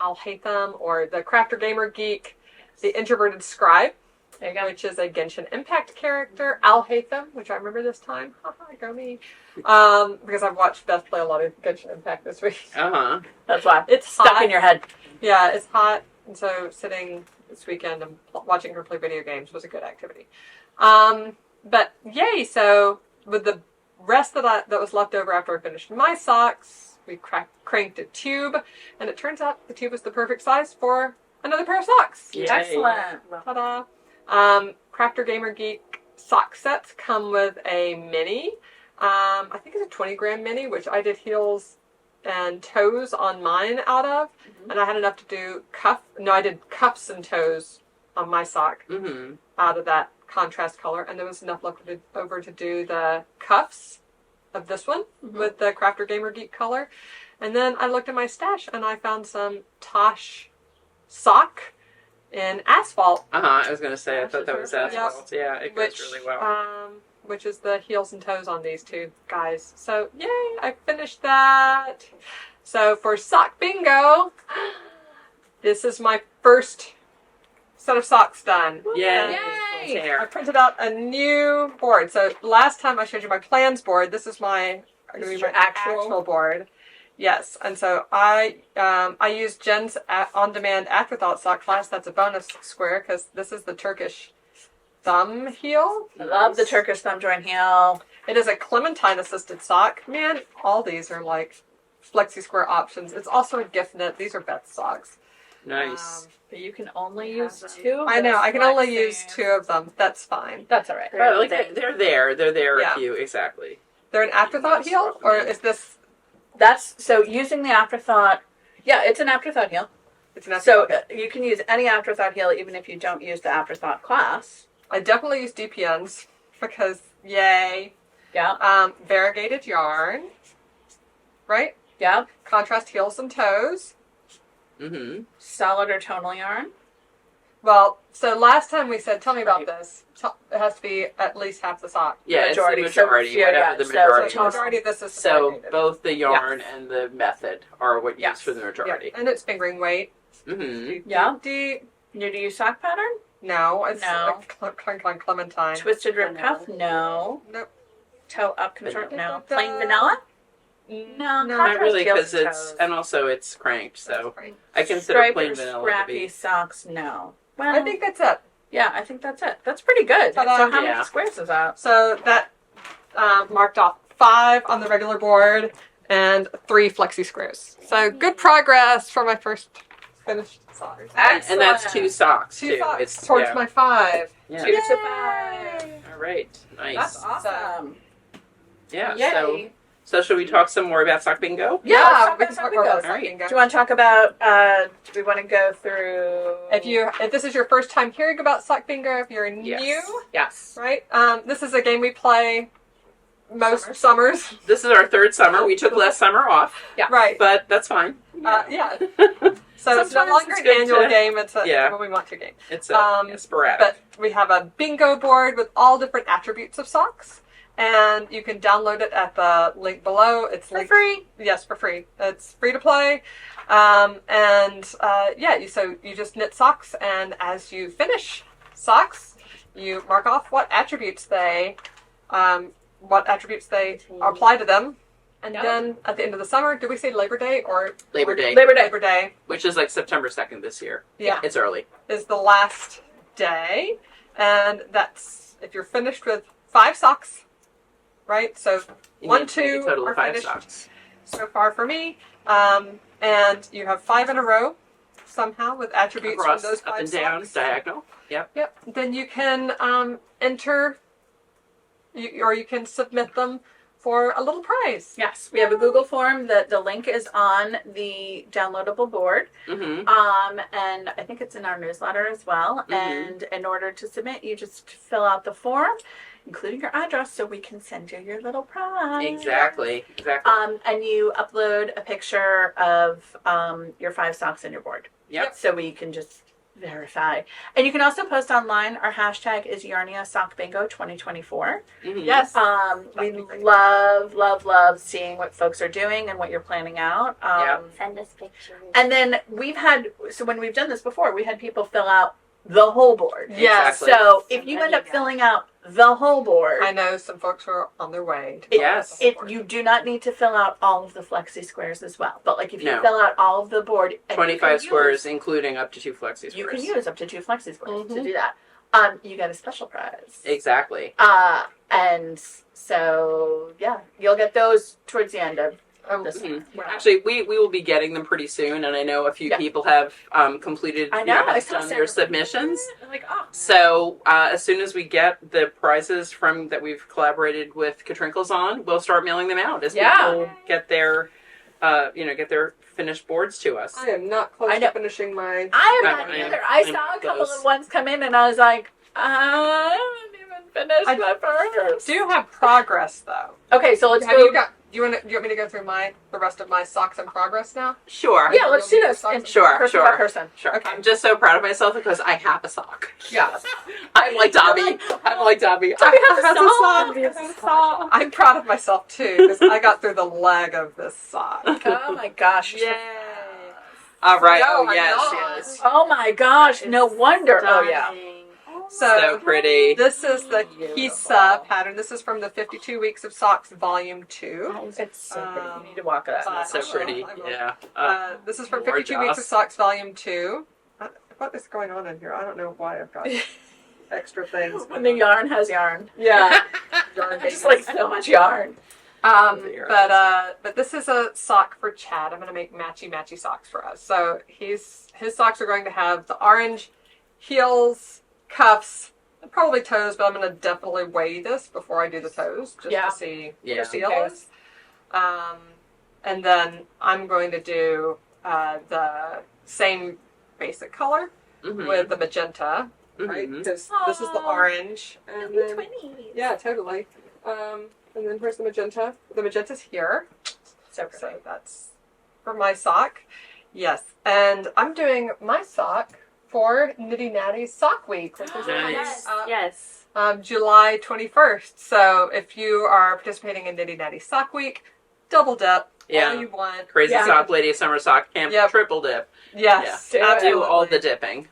I'll Hate Them, or the Crafter Gamer Geek, the Introverted Scribe, There you go. which is a Genshin Impact character. I'll Hate Them, which I remember this time. Haha, go me. Because I've watched Beth play a lot of Genshin Impact this week. That's why. It's stuck hot. in your head. Yeah, it's hot, and so sitting this weekend and watching her play video games was a good activity. But yay! So with the rest that was left over after I finished my socks, we cranked a tube, and it turns out the tube was the perfect size for another pair of socks. Yay. Excellent. Ta-da! Crafter Gamer Geek sock sets come with a mini. I think it's a 20-gram mini, which I did heels and toes on mine out of, and I had enough to do I did cuffs and toes on my sock out of that contrast color, and there was enough left over to do the cuffs of this one with the Crafter Gamer Geek color. And then I looked at my stash and I found some Tosh sock in asphalt. I was gonna say, I thought that was asphalt. Yep. Yeah, it goes really well. Which is the heels and toes on these two guys. So yay, I finished that. So for sock bingo, this is my first set of socks done. Yay! I printed out a new board. So last time I showed you my plans board. This is my actual board. Yes, and so I used Jen's on-demand afterthought sock class. That's a bonus square because this is the Turkish thumb heel. I love the Turkish thumb joint heel. It is a Clementine assisted sock. Man, all these are like flexi square options. It's also a gift knit. These are Beth's socks. Nice. But you can only use two. I know. I can only use two of them. That's fine. That's all right. But like they're there. They're there Yeah. if you exactly. They're an afterthought heel, or is this? That's so using the afterthought. Yeah, it's an afterthought heel. It's an So afterthought. you can use any afterthought heel even if you don't use the afterthought class. I definitely use DPNs because yay. Yeah. Variegated yarn. Right? Yeah. Contrast heels and toes. Solid or tonal yarn. Well, so last time we said, tell me about this. It has to be at least half the sock. Yeah, Majority. it's the majority, So, yeah, whatever the so majority So the is. majority of this is So variegated. both the yarn and the method are what you use for the Yeah, majority. and it's fingering weight. Yeah. New to use sock pattern? No, it's No. like Clementine. Twisted rib cuff? No. Nope. Toe up contour? No. Plain vanilla? No. Not really, Contrast because heels, it's toes. and also it's cranked, so Right. I consider Striped plain or vanilla to scrappy be. socks? No. Well, I think that's it. yeah, I think that's it. That's pretty good. Ta-da. So how Yeah. many squares is that? So that marked off 5 on the regular board and 3 flexi squares. So good progress for my first finished sock. And that's 2 socks, 2 too. socks It's, towards yeah. my 5. Yeah. 2 to 5. All right. Nice. That's awesome. Yeah, Yay. so should we talk some more about sock bingo? Yeah, let's talk we about can sock talk more bingo. about sock Alright. bingo. Do you want to talk about, do we want to go through... If this is your first time hearing about sock bingo, if you're Yes. new, Yes. right? This is a game we play most summers. This is our 3rd summer. We took last summer off, Right. but that's fine. Yeah. So it's no Sometimes longer it's an good annual to- game, it's a Yeah. when we want to game. It's Um, sporadic. But we have a bingo board with all different attributes of socks. And you can download it at the link below. It's For linked, free. Yes, for free. It's free to play. So you just knit socks, and as you finish socks, you mark off what attributes they apply to them. And Yep. then at the end of the summer, did we say Labor Day or Labor Day, Labor Day. Labor Day? which is like September 2nd this year. Yeah. It's early. Is the last day, and that's if you're finished with 5 socks, right? So You 1, need to make a 2 total are of 5 finished socks. so far for me, and you have 5 in a row somehow with attributes Across, from those 5 up and down, socks. diagonal. Yep. Yep. Then you can enter, or you can submit them for a little prize. Yes, we have a Google form that the link is on the downloadable board. Mm-hmm. And I think it's in our newsletter as well. Mhm. And in order to submit, you just fill out the form, including your address, so we can send you your little prize. Exactly. And you upload a picture of your 5 socks on your board. Yep. So we can just verify. And you can also post online. Our hashtag is Yarnia Sock Bingo 2024. Mm-hmm. Yes. We love seeing what folks are doing and what you're planning out. Send us pictures. And then when we've done this before, we had people fill out the whole board. Yes. Exactly. So if you end up filling out the whole board, I know some folks are on their way. To Yes. you do not need to fill out all of the flexi squares as well. But like if you No. fill out all of the board, and 25 you squares, including up to 2 flexi squares. you can use up to 2 flexi squares to Mhm. do that. You get a special prize. Exactly. And so yeah, you'll get those towards the end of this Mhm. month. Wow. Actually, we will be getting them pretty soon, and I know a few Yeah. people have completed. I know. I have saw done Sarah their submissions. I'm like, oh. So as soon as we get the prizes from that we've collaborated with Katrinkles on, we'll start mailing them out as Yeah. people get their, get their finished boards to us. I am not close I know. to finishing my. I am I- not I am- either. I I'm saw a couple close. of ones come in, and I was like, I haven't even finished I my first. Do have progress though. Okay, so let's Have go. you got? Do you want me to go through the rest of my socks in progress now? Sure. Yeah, let's do this. And Sure, person sure. by person. Sure. Okay. I'm just so proud of myself because I have a sock. Yeah. I'm like Dobby. I'm like Dobby. Dobby I has a have sock. Dobby has a sock. I'm proud of myself too because I got through the leg of this sock. Oh my gosh. Yay. All right. No, Oh I'm yes, not. yes. Oh my gosh. No wonder. Oh yeah. Stunning. So pretty. This is the Beautiful. Kisa pattern. This is from the 52 Weeks of Socks, Volume 2. It's so pretty. Um, You need to walk it up. but- So I will, pretty. I will. Yeah. This is from gorgeous. 52 Weeks of Socks, Volume 2. What is going on in here? I don't know why I've got extra things. When the yarn has yarn. Yeah. Just like so much yarn. But this is a sock for Chad. I'm going to make matchy socks for us. So his socks are going to have the orange heels, cuffs, and probably toes, but I'm going to definitely weigh this before I do the toes just Yeah. to see Yeah. what the heel is. And then I'm going to do the same basic color Mhm. with the magenta, right? Mhm. This is the Aw. orange. And then, Twinnies. yeah, totally. And then here's the magenta. The magenta's here. So pretty. So that's for my sock. Yes. And I'm doing my sock for Nitty Natty Sock Week, which is Nice. Yes. July 21st. So if you are participating in Nitty Natty Sock Week, double dip. Yeah. All you want. Crazy Yeah. sock lady summer sock camp Yep. triple dip. Yes. Yeah. I'll do absolutely. all the dipping.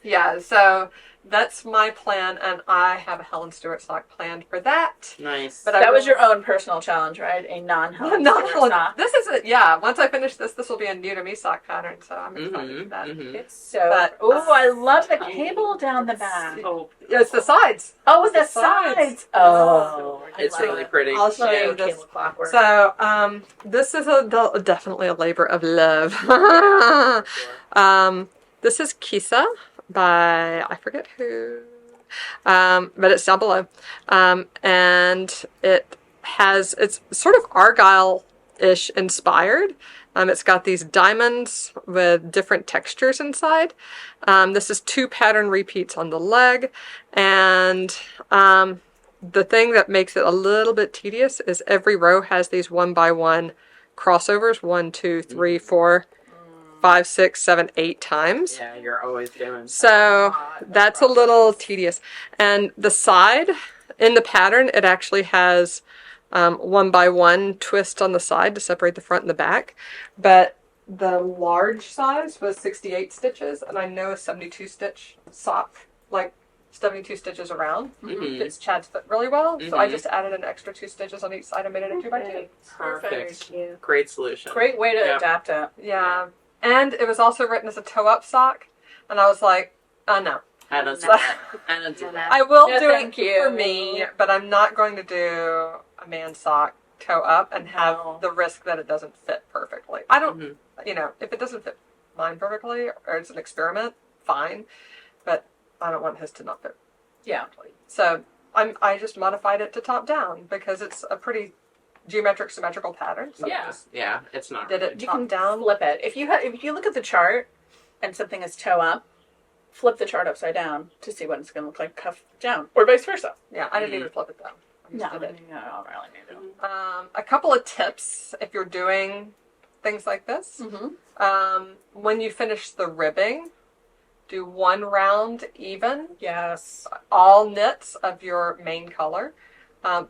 Yeah, so that's my plan, and I have a Helen Stewart sock planned for that. Nice. But That was your own personal challenge, right? A non-Helen Not Stewart sock. This is it. Yeah, once I finish this will be a new to me sock pattern, so I'm excited for that. It's so. But- Oh, I love the cable down the back. Oh, Yeah, it's the sides. Oh, with the the sides. sides. Oh, I it's love really it. pretty. I'll show you Cable this. clockwork. So, this is definitely a labor of love. This is Kisa by, I forget who, but it's down below. And it's sort of Argyle-ish inspired. It's got these diamonds with different textures inside. This is 2 pattern repeats on the leg. And the thing that makes it a little bit tedious is every row has these 1x1 crossovers, 1, 2, 3, 4, 5, 6, 7, 8 times. Yeah, you're always doing. So that's a little tedious. And the side in the pattern, it actually has 1x1 twist on the side to separate the front and the back. But the large size was 68 stitches, and I know a 72 stitch sock, like 72 stitches around, fits Chad's foot really well. So I just added an extra 2 stitches on each side and made it a 2x2. Perfect. Great solution. Great way to adapt it. Yeah. And it was also written as a toe-up sock, and I was like, oh no. I don't do that. I don't do that. I will No, do thank it you. for me, but I'm not going to do a man sock toe up and have the risk that it doesn't fit perfectly. I don't, if it doesn't fit mine perfectly, or it's an experiment, fine, but I don't want his to not fit. Yeah. So I just modified it to top down because it's a pretty geometric, symmetrical pattern. So Yeah. Yeah, it's not. did it You top can down? flip it. If you look at the chart and something is toe up, flip the chart upside down to see what it's going to look like cuff down, or vice versa. Yeah, I didn't even flip it though. I just No, did it. I don't really need to. A couple of tips if you're doing things like this. When you finish the ribbing, do 1 round even, Yes. all knits of your main color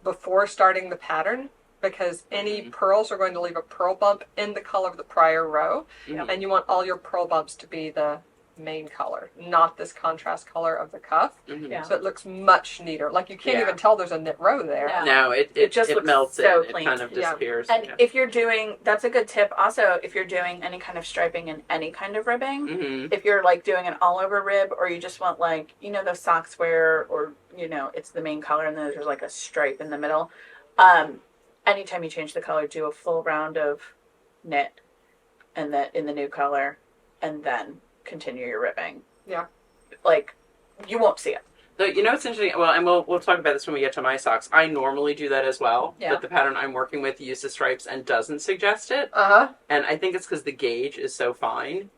before starting the pattern, because any pearls are going to leave a pearl bump in the color of the prior row, and you want all your pearl bumps to be the main color, not this contrast color of the cuff. Yeah. So it looks much neater. Like you can't even tell there's a knit row there. Yeah. No, it just looks melts so in. It clean. kind of disappears. And if you're doing, that's a good tip. Also, if you're doing any kind of striping and any kind of ribbing, if you're like doing an all over rib, or you just want like, those socks where, or, it's the main color and then there's like a stripe in the middle. Anytime you change the color, do a full round of knit and that in the new color, and then continue your ribbing. Yeah. Like, you won't see it. So, it's interesting. Well, and we'll talk about this when we get to my socks. I normally do that as well, but the pattern I'm working with uses stripes and doesn't suggest it. And I think it's because the gauge is so fine.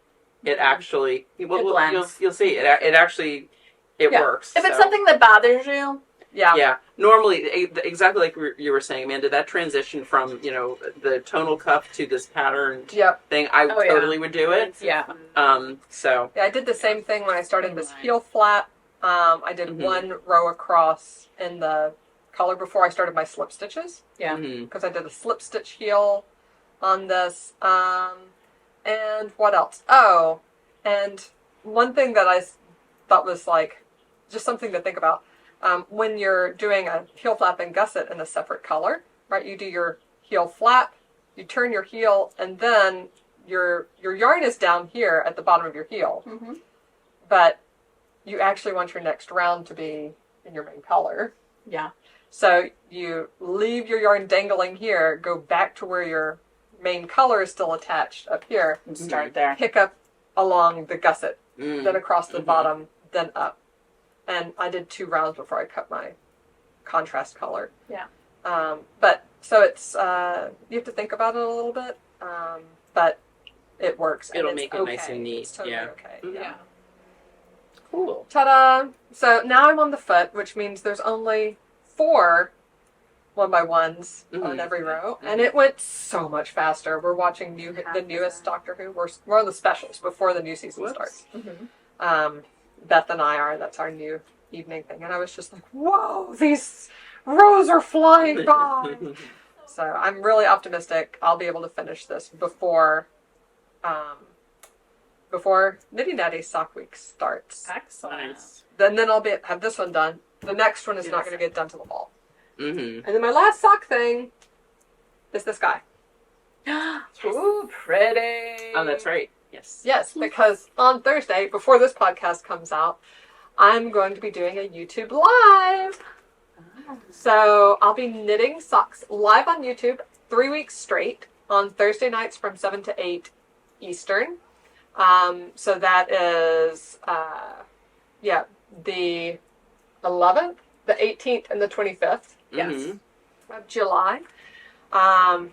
It actually, blends. you'll see it. It actually works. If it's something that bothers you, yeah. Normally, exactly like you were saying, Amanda, that transition from the tonal cuff to this patterned thing, I totally would do it. Yeah. So. Yeah, I did the same thing when I started this heel flap. I did 1 row across in the color before I started my slip stitches. Yeah. Because I did a slip stitch heel on this. And what else? Oh, and one thing that I thought was like just something to think about. When you're doing a heel flap and gusset in a separate color, right? You do your heel flap, you turn your heel, and then your yarn is down here at the bottom of your heel. But you actually want your next round to be in your main color. Yeah. So you leave your yarn dangling here, go back to where your main color is still attached up here, And start there. pick up along the gusset, then across the bottom, then up. And I did 2 rounds before I cut my contrast color. Yeah. But so it's you have to think about it a little bit, but it works. It'll and make it's it okay. nice and neat. It's totally Yeah. okay. Yeah. Cool. Ta-da! So now I'm on the foot, which means there's only 4 1x1s on every row, and it went so much faster. We're watching the newest Doctor Who. We're on the specials before the new season starts. Beth and I are. That's our new evening thing, and I was just like, "Whoa, these rows are flying by!" So I'm really optimistic. I'll be able to finish this before before Nitty Natty Sock Week starts. Excellent. Nice. Then I'll have this one done. The next one is not going to get done till the fall. Mm-hmm. And then my last sock thing is this guy. Ooh, pretty. Oh, that's right. Yes. Yes, because on Thursday, before this podcast comes out, I'm going to be doing a YouTube Live. So I'll be knitting socks live on YouTube 3 weeks straight on Thursday nights from 7 to 8 Eastern. So that is, the 11th, the 18th, and the 25th Yes. of July. I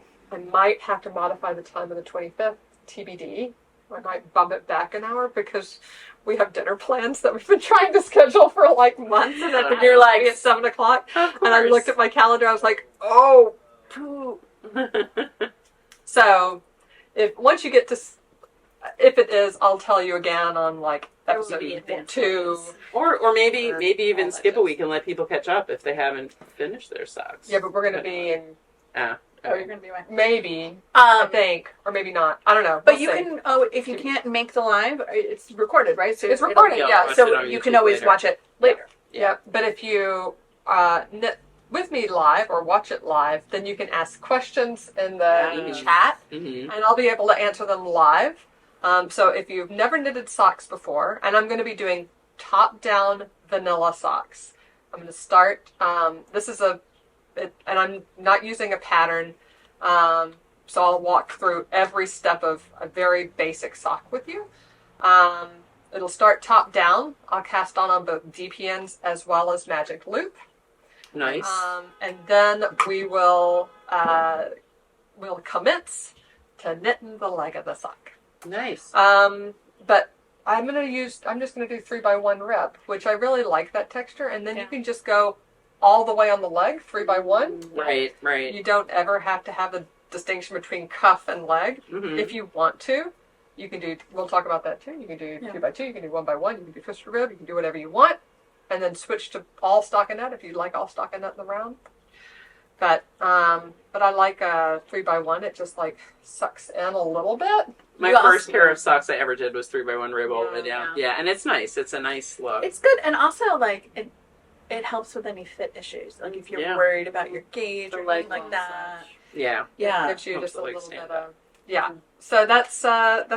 might have to modify the time of the 25th, TBD. I might bump it back an hour because we have dinner plans that we've been trying to schedule for like months, and then you're like at 7 o'clock, and I looked at my calendar. I was like, "Oh, poo." So, once you get to, if it is, I'll tell you again on like There will episode be advance 2. Or maybe Or even all skip that a week and let people catch up if they haven't finished their socks. Yeah, but we're gonna be in Oh, you're gonna be my. maybe I Um, think, or maybe not. I don't know. but We'll you see. can. Oh, if you can't make the live, it's recorded, right? So It's it'll- recorded, yeah. watch it So on you YouTube can always later. watch it later. Yeah, but if you knit with me live or watch it live, then you can ask questions in the Yeah. chat, Mm-hmm. and I'll be able to answer them live. So if you've never knitted socks before, and I'm going to be doing top-down vanilla socks. I'm going to start. This is and I'm not using a pattern, so I'll walk through every step of a very basic sock with you. It'll start top down. I'll cast on both DPNs as well as magic loop. Nice. And then we'll commence to knitting the leg of the sock. Nice. But I'm just gonna do 3x1 rib, which I really like that texture. And then you can just go all the way on the leg, 3x1. Right. You don't ever have to have the distinction between cuff and leg. Mm-hmm. If you want to, you can do. We'll talk about that too. You can do 2x2. You can do 1x1. You can do twisted rib. You can do whatever you want, and then switch to all stockinette if you like all stockinette in the round. But I like 3x1. It just like sucks in a little bit. My You first also- pair of socks I ever did was 3x1 rib all the way Yeah. down. Yeah, and it's nice. It's a nice look. It's good, and also like it helps with any fit issues. Like if you're Yeah. worried about your gauge The or leg anything like and that. Yeah. Yeah. Gives you Helps just the a leg little stand bit of So that's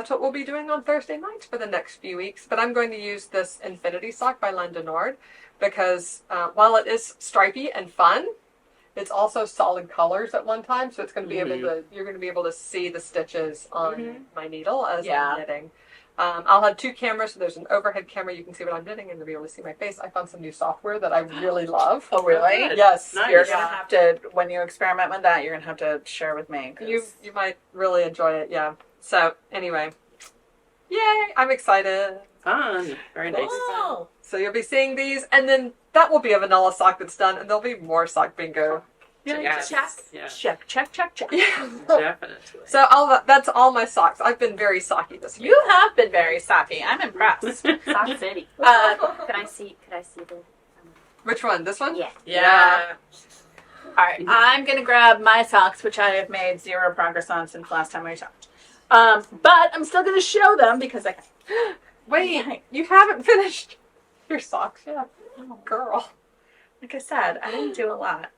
what we'll be doing on Thursday nights for the next few weeks. But I'm going to use this Infinity sock by Linda Nord because while it is stripy and fun, it's also solid colors at one time. So it's going to be you're going to be able to see the stitches on my needle as I'm knitting. I'll have 2 cameras. So there's an overhead camera. You can see what I'm knitting and you'll be able to see my face. I found some new software that I really love. Oh, really? Good. Yes. Nice. You're gonna have to, when you experiment with that, you're gonna have to share with me. 'Cause- You might really enjoy it, yeah. So anyway, yay! I'm excited. Fun. Very nice. Oh. So you'll be seeing these, and then that will be a vanilla sock that's done, and there'll be more sock bingo. Yes. Check. Yeah. Check. Yeah. Definitely. So that's all my socks. I've been very socky this week. You have been very socky. I'm impressed. Sock City. Could I see the? Which one? This one? Yeah. Yeah. All right, I'm gonna grab my socks, which I have made 0 progress on since last time we talked. But I'm still gonna show them because I can. Wait, you haven't finished your socks yet. Oh, girl. Like I said, I didn't do a lot.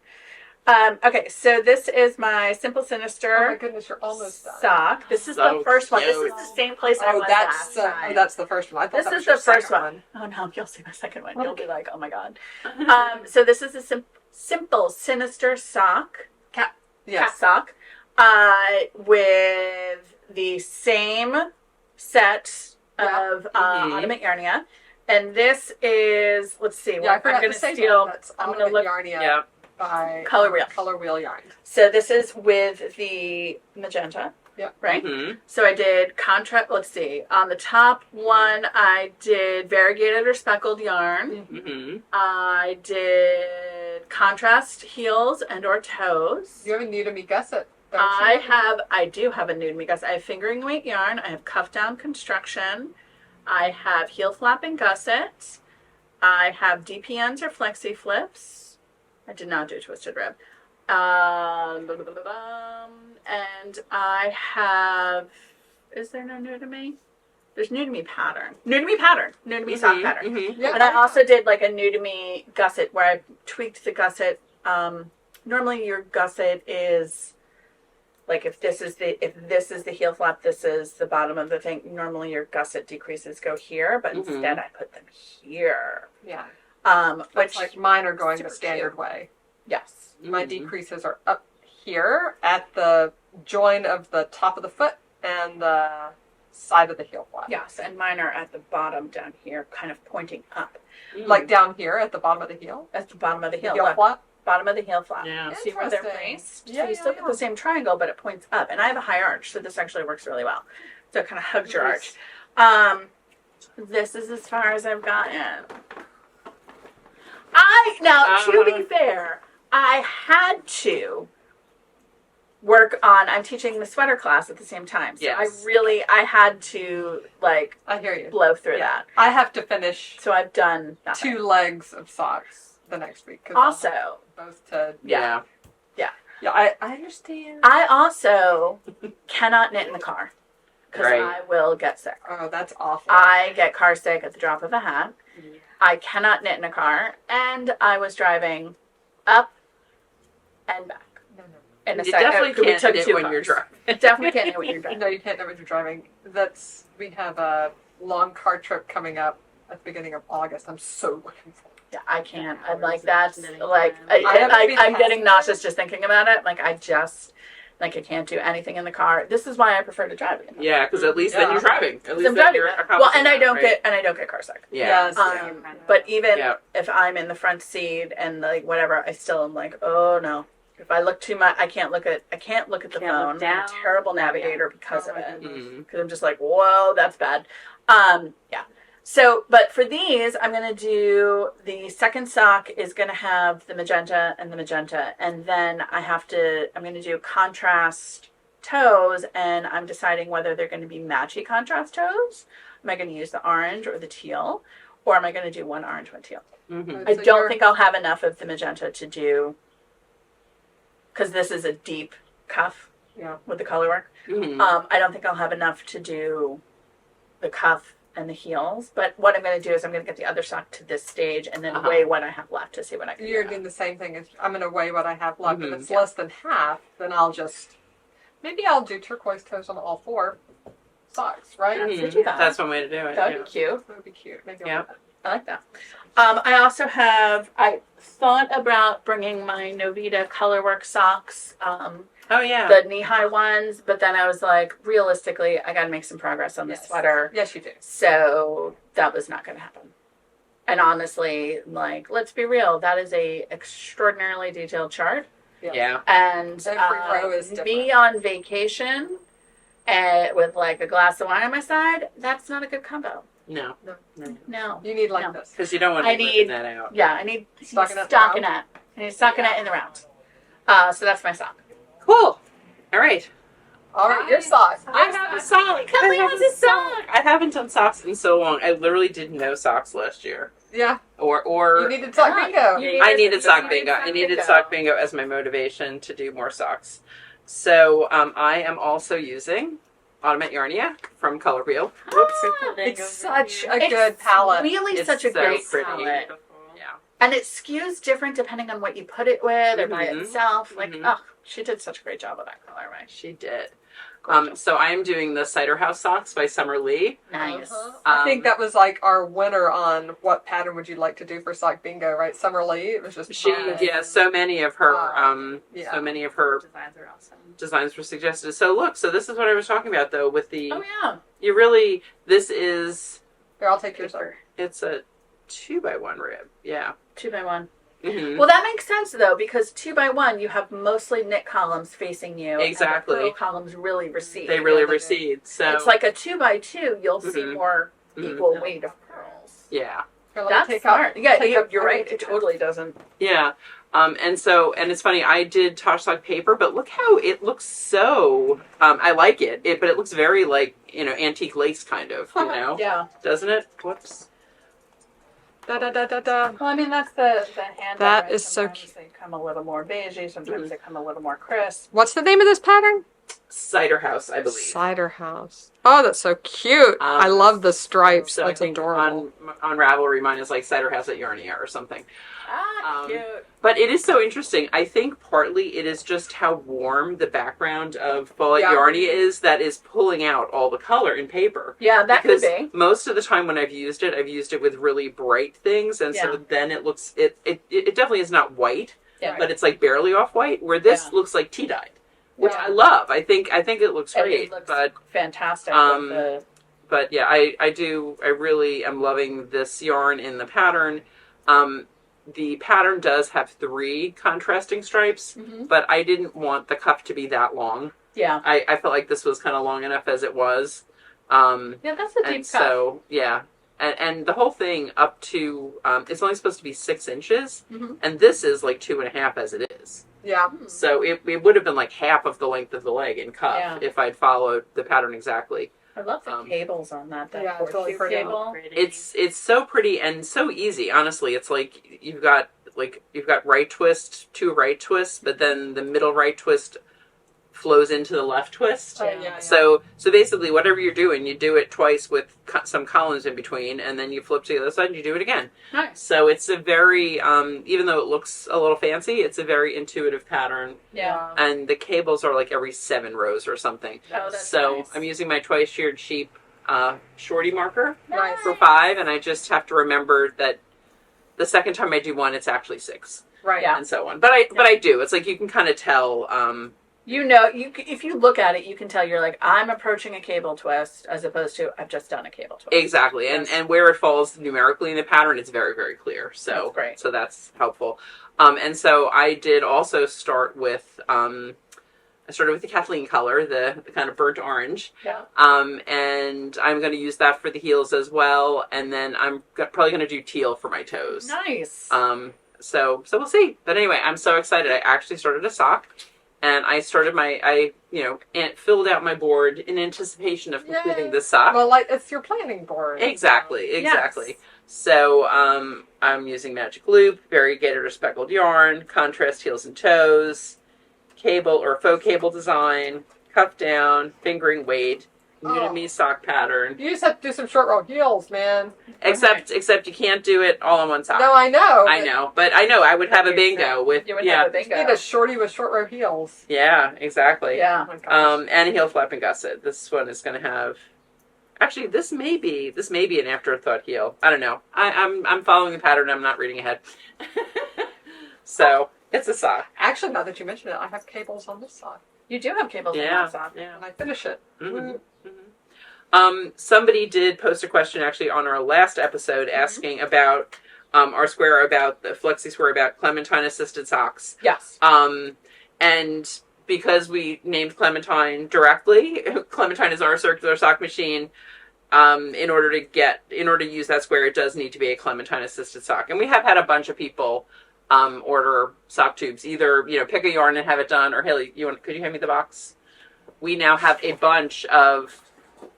Okay, so this is my Simple Oh Sinister my goodness, you're almost done. sock. This is So the first one. This cute. is the same place I Oh, was that's last time. that's the first one. I thought This that is was your the first second one. Oh no, you'll see my second one. Okay. You'll be like, oh my god. So this is a Simple Sinister sock, cat Yes. sock, with the same set Yeah. of Ottoman Yarnia. And this is, let's see, Yeah, I I'm forgot going to to say steal, that. That's I'm going Ottoman to look, Yarnia Yeah. by Color Wheel. Color Wheel Yarn. So this is with the magenta. Yep. Right? Mm-hmm. So I did contrast, let's see, on the top one, I did variegated or speckled yarn. Mm-hmm. I did contrast heels and or toes. You have a new to me gusset. don't you? I do have a nude because I have fingering weight yarn. I have cuff down construction. I have heel flapping gusset. I have DPNs or flexi flips. I did not do twisted rib. And I have, is there no new to me? There's new to me pattern. New to me pattern. New to me sock pattern. Mm-hmm. Yeah. And I also did like a new to me gusset where I tweaked the gusset. Normally your gusset is like if this is the heel flap, this is the bottom of the thing. Normally your gusset decreases go here, but instead I put them here. Yeah. Which Which like mine are going the super standard cute. way. yes. My decreases are up here at the join of the top of the foot and the side of the heel flap. Yes, and mine are at the bottom down here, kind of pointing up. Like down here at the bottom of the heel. That's the bottom of the The heel. heel Look, flap. bottom of the heel flap. Yeah. See where they're Interesting. placed? Yeah, So you yeah, still get the same triangle, but it points up. And I have a high arch, so this actually works really well. So it kind of hugs your arch. This is as far as I've gotten. To be fair, I had to work on. I'm teaching the sweater class at the same time, so Yes. I had to like I hear you. blow through Yeah. that. I have to finish So I've done nothing. 2 legs of socks the next week. 'Cause Also, I'll have both to. Yeah. Yeah, I understand. I also cannot knit in the car because Right. I will get sick. Oh, that's awful. I get car sick at the drop of a hat. Yeah. I cannot knit in a car, and I was driving up and back. No, no. In a You second. definitely We can't took knit 2 when you're cars. driving. Definitely can't knit when you're driving. No, you can't know when you're driving. We have a long car trip coming up at the beginning of August. I'm so looking forward. Yeah, I can't. Yeah, I'm like hours that's of knitting like time. I have to be the I'm getting passenger. nauseous just thinking about it. Like I just like I can't do anything in the car. This is why I prefer to drive in the Yeah, because at least then Yeah. you're driving. At least I'm then driving. you're Well, accomplishing and I that, don't right? get car sick. Yeah. Yes. But even Yeah. if I'm in the front seat and like whatever, I still am like, oh no. If I look too much, I can't look at the Can't look phone. I'm a down. terrible navigator because of Oh, it. Mhm. Because I'm just like, whoa, that's bad. Yeah. So, but for these, I'm going to do the second sock is going to have the magenta, and then I'm going to do contrast toes, and I'm deciding whether they're going to be matchy contrast toes. Am I going to use the orange or the teal, or am I going to do one orange, one teal? Mhm. I So don't you're- think I'll have enough of the magenta to do, because this is a deep cuff Yeah. with the color work. Mhm. I don't think I'll have enough to do the cuff and the heels. But what I'm going to do is I'm going to get the other sock to this stage and then Uh-huh. weigh what I have left to see what I can You're do. doing the same thing. As I'm going to weigh what I have left. Mhm. If it's Yeah. less than half, then maybe I'll do turquoise toes on all 4 socks, right? Yeah. Mhm. do that. That's one way to do it. That would yeah. be cute. That would be cute. Maybe Yeah. I'll do that. I like that. I also I thought about bringing my Novita Colorwork socks, Oh yeah. the knee-high ones, but then I was like, realistically, I got to make some progress on the Yes. sweater. Yes, you do. So that was not going to happen. And honestly, like, let's be real, that is a extraordinarily detailed chart. yeah. And Every row is me different. on vacation with like a glass of wine on my side, that's not a good combo. No. No. No. No. You need like No. this. Because you don't want I to be need- ripping that out. Yeah, I need Stockinette stockinette. round. I need stockinette in the round. So that's my sock. Cool. All right. All right, your socks. I have a sock. Kelly I have has a a sock. I haven't done socks in so long. I literally didn't know socks last year. Yeah. Or You needed sock Yeah. bingo. You I needed you sock needed bingo. sock I needed bingo. sock bingo as my motivation to do more socks. So I am also using Autumn at Yarnia from Color Wheel. It's such a It's good palette. really It's such a so great pretty. palette. Yeah. And it skews different depending on what you put it with or by Mhm. itself. Like, Mhm. oh, she did such a great job with that color, right? She did. Gorgeous. So I am doing the Cider House socks by Summer Lee. Nice. I think that was like our winner on what pattern would you like to do for sock bingo, right? Summer Lee. It was just She, fun. yeah, so many of her, Yeah. so many of her Designs are awesome. designs were suggested. So look, so this is what I was talking about though. With the, Oh, yeah. you really, this is, Here, I'll take yours. Paper. it's a 2x1 rib. Yeah. 2x1. hmm Well, that makes sense though, because 2x1 you have mostly knit columns facing you. Exactly. And the purl columns really recede. They really Yeah, they do. recede. So It's like a 2x2. You'll see Mhm. more Mhm. equal weight of pearls. yeah, Here, let me That's take smart. Up, Yeah, take up- you're I'm gonna right. It take totally doesn't. yeah. And it's funny. I did Tosh Sock paper, but look how it looks. So I like it. But it looks very like antique lace kind of. Yeah. Doesn't it? Whoops. Da da da da da. Well, I mean, that's the hand. That right? is so Sometimes they come a little more beigey. Sometimes they come a little more crisp. What's the name of this pattern? Cider House, I believe. Cider House. Oh, that's so cute. I love the stripes. So That's I think adorable. on Ravelry, mine is like Cider House at Yarnia or something. Cute. But it is so interesting. I think partly it is just how warm the background of Fall at Yeah. Yarnia is that is pulling out all the color in paper. Yeah, that Because could be. most of the time when I've used it with really bright things, and so Yeah. then it looks it definitely is not white, Yeah. but it's like barely off white. Where this Yeah. looks like tea dyed, which Yeah. I love. I think it looks And great, it looks but. fantastic. But yeah, I really am loving this yarn in the pattern. The pattern does have 3 contrasting stripes, but I didn't want the cuff to be that long. Yeah. I felt like this was kind of long enough as it was. Yeah, that's a deep And cut. so, yeah. And the whole thing up to, it's only supposed to be 6 inches, and this is like 2.5 as it is. Yeah. So it would have been like half of the length of the leg in cuff Yeah. if I'd followed the pattern exactly. I love the cables on that. That Yeah, it's really horseshoe pretty. cable. It's so pretty and so easy. Honestly, it's like you've got right twist, 2 right twists, but then the middle right twist flows into the left twist. Oh, yeah. So basically, whatever you're doing, you do it twice with some columns in between, and then you flip to the other side and you do it again. Nice. So it's a very, even though it looks a little fancy, it's a very intuitive pattern. Yeah. And the cables are like every 7 rows or something. Oh, that's So nice. I'm using my twice sheared sheep shorty marker Nice. for 5, and I just have to remember that the second time I do one, it's actually 6, Right. Yeah. and so on. But I do. It's like you can kind of tell. You know, if you look at it, you can tell you're like, I'm approaching a cable twist as opposed to I've just done a cable twist. Exactly, Yes. and where it falls numerically in the pattern, it's very, very clear. So That's great. So that's helpful. And so I did also start with I started with the Kathleen color, the kind of burnt orange. Yeah. And I'm going to use that for the heels as well, and then I'm probably going to do teal for my toes. Nice. So we'll see. But anyway, I'm so excited. I actually started a sock. And I started and filled out my board in anticipation of completing Yay. this sock. Well, like it's your planning board. Exactly. Yes. So I'm using magic loop, variegated or speckled yarn, contrast heels and toes, cable or faux cable design, cuff down, fingering weight, new to me sock pattern. You just have to do some short row heels, man. Except you can't do it all on one sock. No, I know. I know, but I know I would have a bingo with you would have a bingo. You need a shorty with short row heels. yeah, exactly. Yeah. Oh my gosh. And a heel flap and gusset. This one is going to have. Actually, this may be an afterthought heel. I don't know. I'm following the pattern. I'm not reading ahead. So it's a sock. Actually, now that you mention it, I have cables on this side. You do have cables on Yeah. that sock. Yeah. And I finish it. Mhm. Somebody did post a question actually on our last episode asking about our square about the Flexi square about Clementine assisted socks. Yes. And because we named Clementine directly, Clementine is our circular sock machine. In order to use that square, it does need to be a Clementine assisted sock. And we have had a bunch of people order sock tubes. Either pick a yarn and have it done, or Haley, could you hand me the box? We now have a bunch of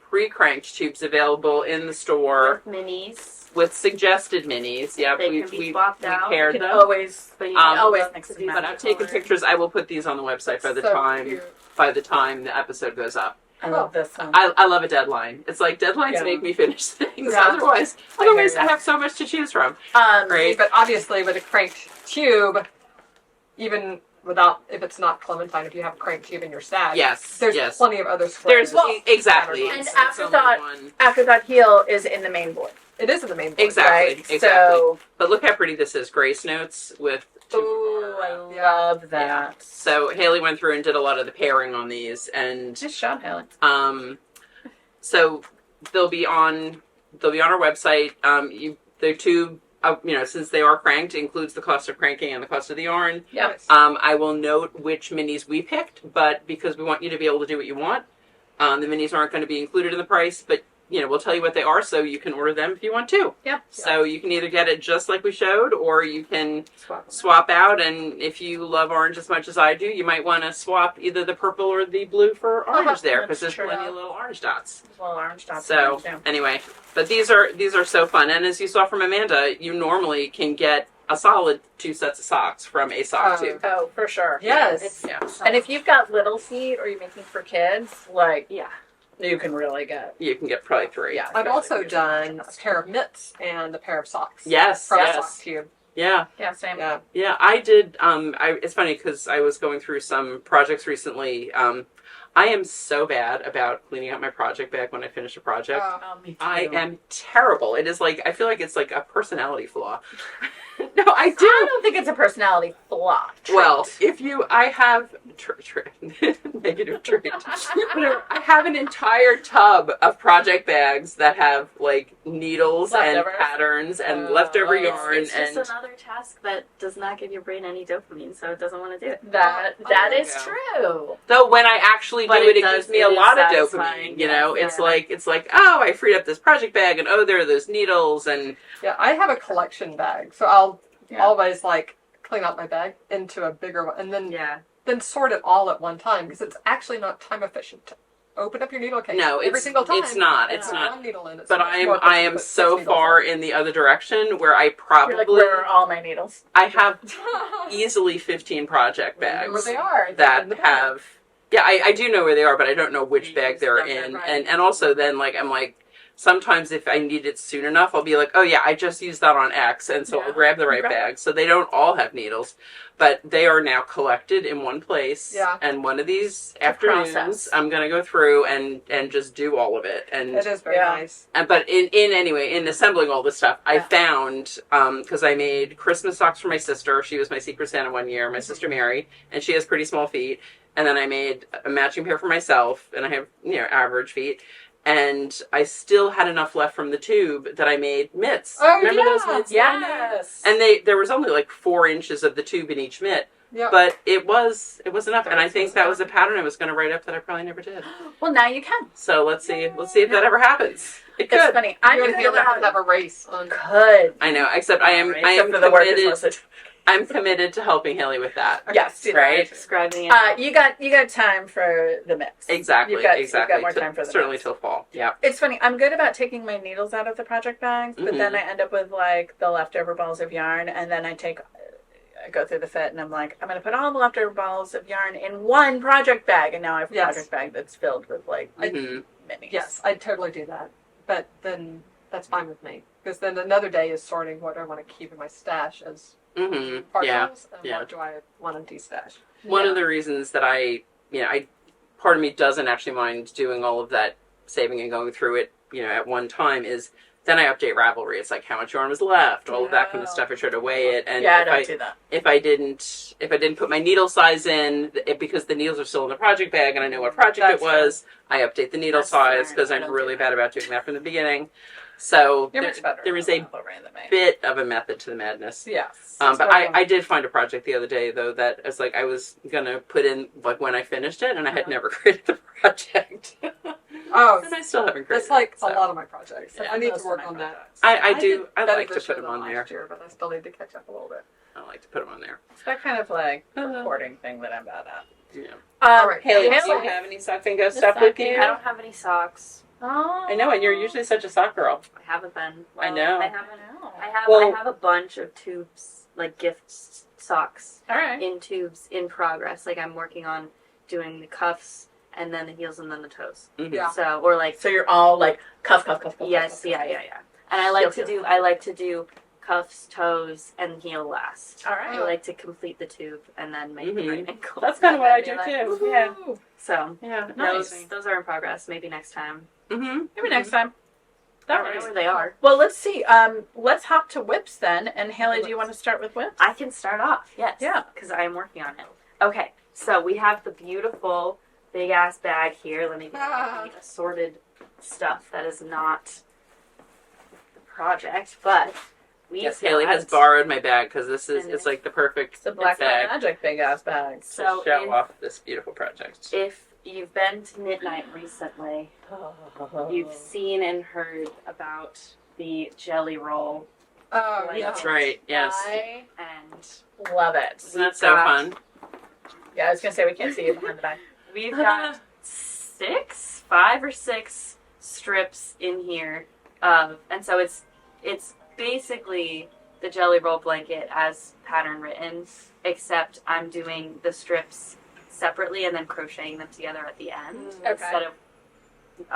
pre-cranked tubes available in the store With minis. with suggested minis. Yep, They we can be swapped out. paired You can them. always, But you always can mix also and do match. But I've taken pictures. I will put these on the website by the So time cute. the episode goes up. I love this one. I love a deadline. It's like deadlines Yeah. make me finish things. Yeah. Otherwise I hear I ya. have so much to choose from. Great. But obviously, with a cranked tube, even without, if it's not Clementine, if you have a cranked tube in your stash, Yes, there's yes. plenty of other squares. There's exactly. And It's afterthought- only one. Afterthought heel is in the main board. It is in the main board. Exactly. Right? Exactly. So, But look how pretty this is. Grace notes with two ooh, I more. love that. So Haley went through and did a lot of the pairing on these, and Nice job, Haley. so they'll be on our website. The tube, since they are cranked, includes the cost of cranking and the cost of the yarn. Yep. I will note which minis we picked, but because we want you to be able to do what you want, the minis aren't going to be included in the price, but we'll tell you what they are so you can order them if you want to. Yep. So you can either get it just like we showed, or you can Swap. swap out, and if you love orange as much as I do, you might want to swap either the purple or the blue for orange there, because there's That's true. plenty of little orange dots. Well, orange dots. So too. anyway, but these are so fun, and as you saw from Amanda, you normally can get a solid 2 sets of socks from a sock tube. Oh, for sure. Yes. It's Yeah. so And if you've got little feet or you're making for kids, like, yeah. you can really get. You can get probably 3. Yeah. I've especially also if you're done a fast. pair of mitts and a pair of socks. Yes, From a yes. sock tube. Yeah. Yeah, same. Yeah. Yeah, I did. It's funny because I was going through some projects recently. I am so bad about cleaning out my project bag when I finish a project. Oh, me too. I am terrible. It is like, I feel like it's like a personality flaw. No, I do. I don't think it's a personality flaw. Trait. Well, if I have negative trait. Whatever. I have an entire tub of project bags that have like needles Leftovers. and patterns and leftover yarn It's just and another task that does not give your brain any dopamine, so it doesn't want to do it. that there is you true. though when I actually But do it, it gives does- me it a is lot of satisfying, dopamine. You know, yeah. it's like oh, I freed up this project bag, and oh, there are those needles, and Yeah, I have a collection bag, so I'll Yeah. always like clean out my bag into a bigger one, and then sort it all at one time because it's actually not time efficient to open up your needle case No, every it's- single time. it's not, and it's put not. one needle in it. but So it's more I efficient to am put 6 so needles far in. in the other direction where I probably You're like, where are all my needles? I have easily 15 project Where bags they are that in the bag. have. Yeah, I do know where they are, but I don't know which You bag just they're dump it in, right and also then like I'm like. Sometimes if I need it soon enough, I'll be like, oh yeah, I just used that on X, and so Yeah. I'll grab the right Right. bag. So they don't all have needles, but they are now collected in one place. Yeah. And one of these a afternoons, process. I'm gonna go through and just do all of it. And It is very Yeah. nice. but in assembling all this stuff, I Yeah. found because I made Christmas socks for my sister. She was my Secret Santa one year, my sister Mary, and she has pretty small feet. And then I made a matching pair for myself, and I have average feet. And I still had enough left from the tube that I made mitts. Oh, Remember yeah. those mitts? Yes. And there was only like 4 inches of the tube in each mitt, Yeah. but it was enough. And I That's think that was a pattern I was going to write up that I probably never did. Well, now you can. So let's see if that ever happens. It It's could. funny. I'm You're gonna gonna feel have a race on. Could. I know. Except I am Except for the work is committed. mostly. I'm committed to helping Haley with that. Yes, do that. Right? Describing it. You got time for the mix. Exactly. You've got more Till- time for the certainly mix. till fall. Yeah. It's funny. I'm good about taking my needles out of the project bags, but then I end up with like the leftover balls of yarn, and then I go through the fit, and I'm like, I'm gonna put all the leftover balls of yarn in one project bag, and now I have a Yes. project bag that's filled with like Mhm. minis. Yes, I'd totally do that. But then that's fine with me because then another day is sorting what I want to keep in my stash as Mhm. partials Yeah. and Yeah. what do I want to de-stash. One of the reasons that I part of me doesn't actually mind doing all of that saving and going through it, at one time is then I update Ravelry. It's like how much yarn was left, all of that kind of Oh. stuff. I try to weigh it, and Yeah, I if don't do that. if I didn't put my needle size in, because the needles are still in the project bag and I know what project That's it was, I update the needle That's size smart. because I I'm don't really do bad about doing that from the beginning. So You're much better. there is a Ravelry than me. bit of a method to the madness. Yes. But I did find a project the other day though that it's like I was gonna put in like when I finished it, and I had never created the project. Oh, And I still haven't created that's like it, so. a lot of my projects. Yeah, I need most to of work my on that. projects. I did do. I better like to this put year them than on there. last year, but I still need to catch up a little bit. I like to put them on there. It's that kind of like Uh-huh. recording thing that I'm bad at. Yeah. All right. Haley, do you Haley. have any sock bingo stuff with you? I don't have any socks. Oh. I know, and you're usually such a sock girl. I haven't been. I know. I haven't. Oh. I have a bunch of tubes, like gift socks All right. in tubes in progress. Like I'm working on doing the cuffs and then the heels and then the toes. Mhm. Yeah. So or like So you're all like cuff. yes, cuff, yeah. And I Heel. like to do cuffs, toes, and heel last. All I right. like to complete the tube and then make the Mhm. right ankle. That's kind of what I And do then be like- too. Yeah. Woohoo. So Yeah. those are in progress. Maybe next time. Mm-hmm. Maybe next time. I All don't know right. where they are. Well, let's see. Let's hop to whips then. And Haley, do you want to start with whips? I can start off, yes. Yeah. Because I am working on it. Okay, so we have the beautiful big ass bag here. Let me get the assorted stuff that is not the project, but we've Yes, Haley got- has borrowed my bag because this is And it's like the perfect It's a Black bag Magic big ass bag. to So show if- off this beautiful project. If you've been to Knit Night recently, you've seen and heard about the jelly roll, Oh, Like- yeah. That's right. Yes. I and love it. Isn't that so got- fun? Yeah, I was gonna say we can't see you behind the bag. we've got 5 or 6 strips in here, and so it's basically the jelly roll blanket as pattern written, except I'm doing the strips separately and then crocheting them together at the end instead of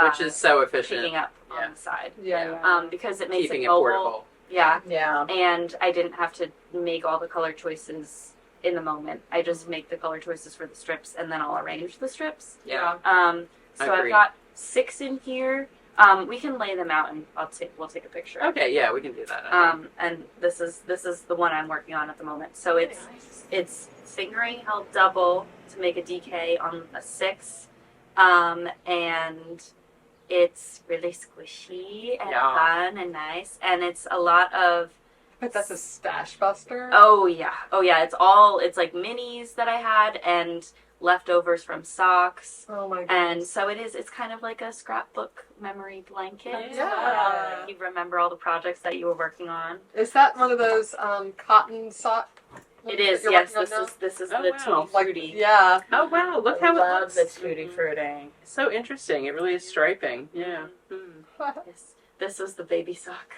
which is so efficient. picking up on the side. Yeah. Because it makes Keeping it it mobile. portable. Yeah. Yeah. And I didn't have to make all the color choices in the moment. I just make the color choices for the strips and then I'll arrange the strips. Yeah. So I've Agreed. got 6 in here. We can lay them out and we'll take a picture. Okay, yeah, we can do that. And this is the one I'm working on at the moment. So it's fingering held double to make a DK on a 6. And it's really squishy and fun and nice. And it's a lot of... But that's a stash buster. Oh yeah. It's like minis that I had and leftovers from socks. Oh my god. And so it's kind of like a scrapbook memory blanket. Yeah. You remember all the projects that you were working on. Is that one of those cotton sock? It is, that you're yes. working on This is Oh, the wow. Tutti Frutti. Yeah. Oh wow! Look I how it love looks. the tutti frutti. So interesting. It really is striping. Yeah. Yes. This was the baby sock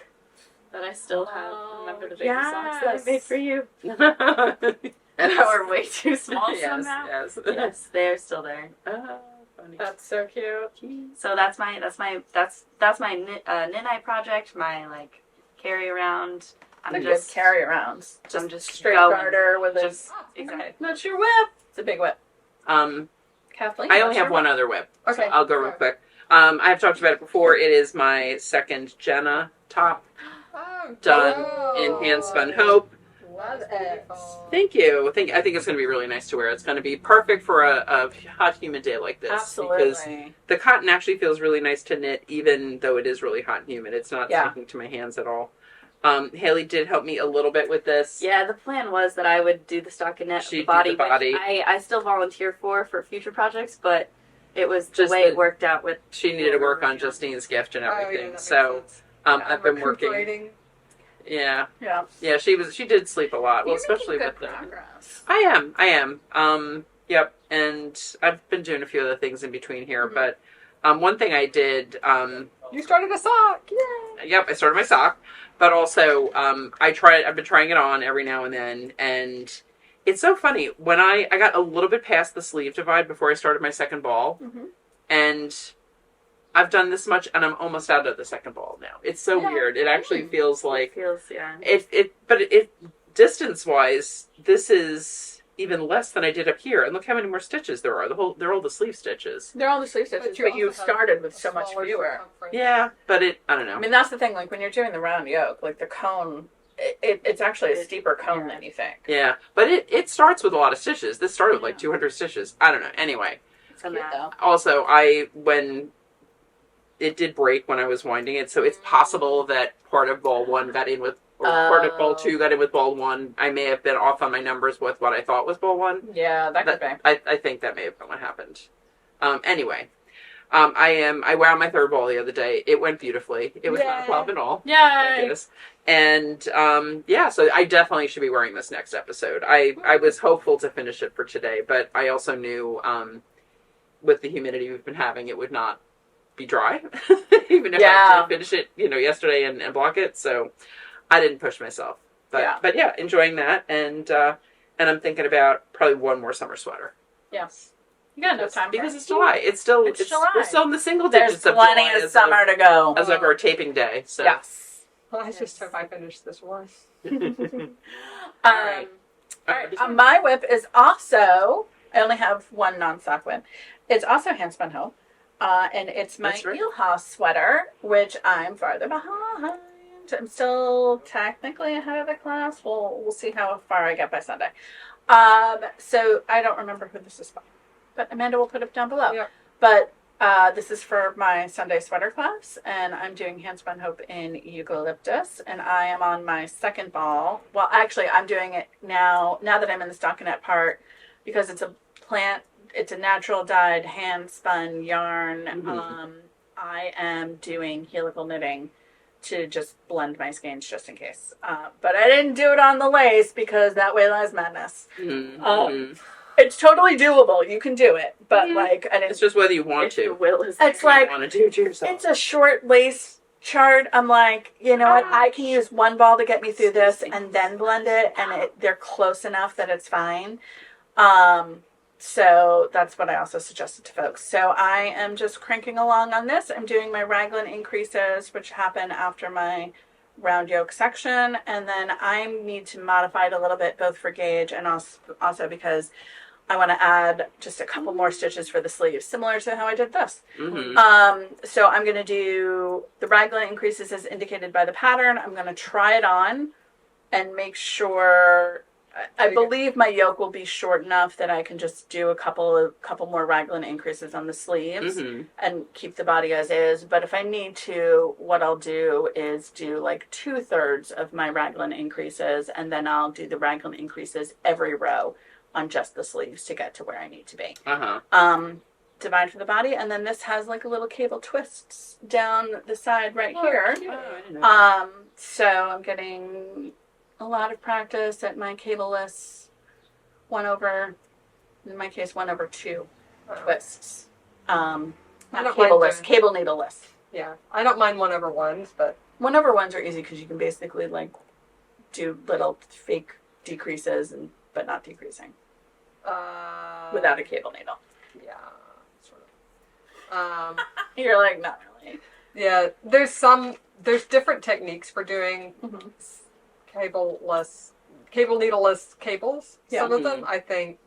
that I still have. Remember the baby yes. socks that I made for you? Mm. And that were way too small yes, somehow. yes. Yes, they're still there. Oh, funny. That's so cute. So that's my knit project. My like carry around. I'm The just good carry arounds. I'm just Straight going. garter with his. Exactly. That's your whip. It's a big whip. Kathleen. I only what's have your one whip? other whip. Okay. So I'll go real quick. I've talked about it before. It is my second Jenna top Oh, done cool. in hand spun hope. Love it. Thank you. I think it's going to be really nice to wear. It's going to be perfect for a hot, humid day like this. Because Absolutely. the cotton actually feels really nice to knit, even though it is really hot and humid. It's not sticking to my hands at all. Haley did help me a little bit with this. Yeah, the plan was that I would do the stockinette She'd do body, the body. which I still volunteer for future projects, but it was Just the way it worked out with. She needed to work on Justine's gift and Oh, yeah, everything. that makes So sense. I've been working. Recuperating. Yeah. Yeah. She did sleep a lot. Well, You're especially making with good the. progress. I am. Yep. And I've been doing a few other things in between here, but one thing I did. You started a sock. Yay. Yep, I started my sock, but also I've been trying it on every now and then, and it's so funny when I got a little bit past the sleeve divide before I started my second ball, and I've done this much, and I'm almost out of the second ball now. It's so weird. It actually feels like but distance wise, this is even less than I did up here. And look how many more stitches there are. They're all the sleeve stitches. They're all the sleeve stitches, but you also started have with a so much smaller fewer. circumference. Yeah, but I don't know. I mean, that's the thing. Like when you're doing the round yoke, like the cone, it's actually a steeper cone than you think. Yeah, but it starts with a lot of stitches. This started with like 200 stitches. I don't know. Anyway, It's cute though. also when it did break when I was winding it, so it's possible that part of ball 1 got in with, or part of ball 2 got in with ball 1. I may have been off on my numbers with what I thought was ball 1. Yeah, that could be. I think that may have been what happened. Anyway, I wound my third ball the other day. It went beautifully. It was not a problem at all. Thank Yay! goodness. And so I definitely should be wearing this next episode. I was hopeful to finish it for today, but I also knew with the humidity we've been having, it would not be dry, even if I did finish it, yesterday and block it. So I didn't push myself. But yeah, enjoying that, and I'm thinking about probably one more summer sweater. Yes. You got enough time Because it's July. It's July. We're still in the single digits. There's plenty of summer to go. as of our taping day. So. Yes. Well, I just hope I finish this one. All right. right. My whip is also. I only have one non-sock whip. It's also hand spun hoe, and it's my That's right. Eelhaus sweater, which I'm farther behind. I'm still technically ahead of the class. We'll see how far I get by Sunday. So I don't remember who this is by, but Amanda will put it down below. Yep. But this is for my Sunday sweater class, and I'm doing hand spun hope in eucalyptus, and I am on my second ball. Well, actually, I'm doing it now that I'm in the stockinette part, because it's a plant. It's a natural dyed hand spun yarn. Mhm. I am doing helical knitting to just blend my skeins just in case. But I didn't do it on the lace because that way lies madness. Mm-hmm. It's totally doable. You can do it, but like I didn't. It's just whether you want If your to. will is It's there. like Want to do it to yourself. it's a short lace chart, I'm like, you know what? I can use one ball to get me through this and then blend it, and they're close enough that it's fine. So that's what I also suggested to folks. So I am just cranking along on this. I'm doing my raglan increases, which happen after my round yoke section, and then I need to modify it a little bit, both for gauge and also because I want to add just a couple more stitches for the sleeves, similar to how I did this. So I'm going to do the raglan increases as indicated by the pattern. I'm going to try it on and make sure. I believe my yoke will be short enough that I can just do a couple more raglan increases on the sleeves and keep the body as is. But if I need to, what I'll do is do like 2/3 of my raglan increases, and then I'll do the raglan increases every row on just the sleeves to get to where I need to be. Divide for the body, and then this has like a little cable twists down the side right here. So I'm getting a lot of practice at my cableless 1/2, in my case 1/2 twists. Not cableless, cable needleless. Yeah, I don't mind 1/1s, but 1/1s are easy because you can basically like do little fake decreases but not decreasing without a cable needle. Yeah, sort of. You're like, not really. Yeah, there's different techniques for doing cable needleless cables. Yeah. Some of them I think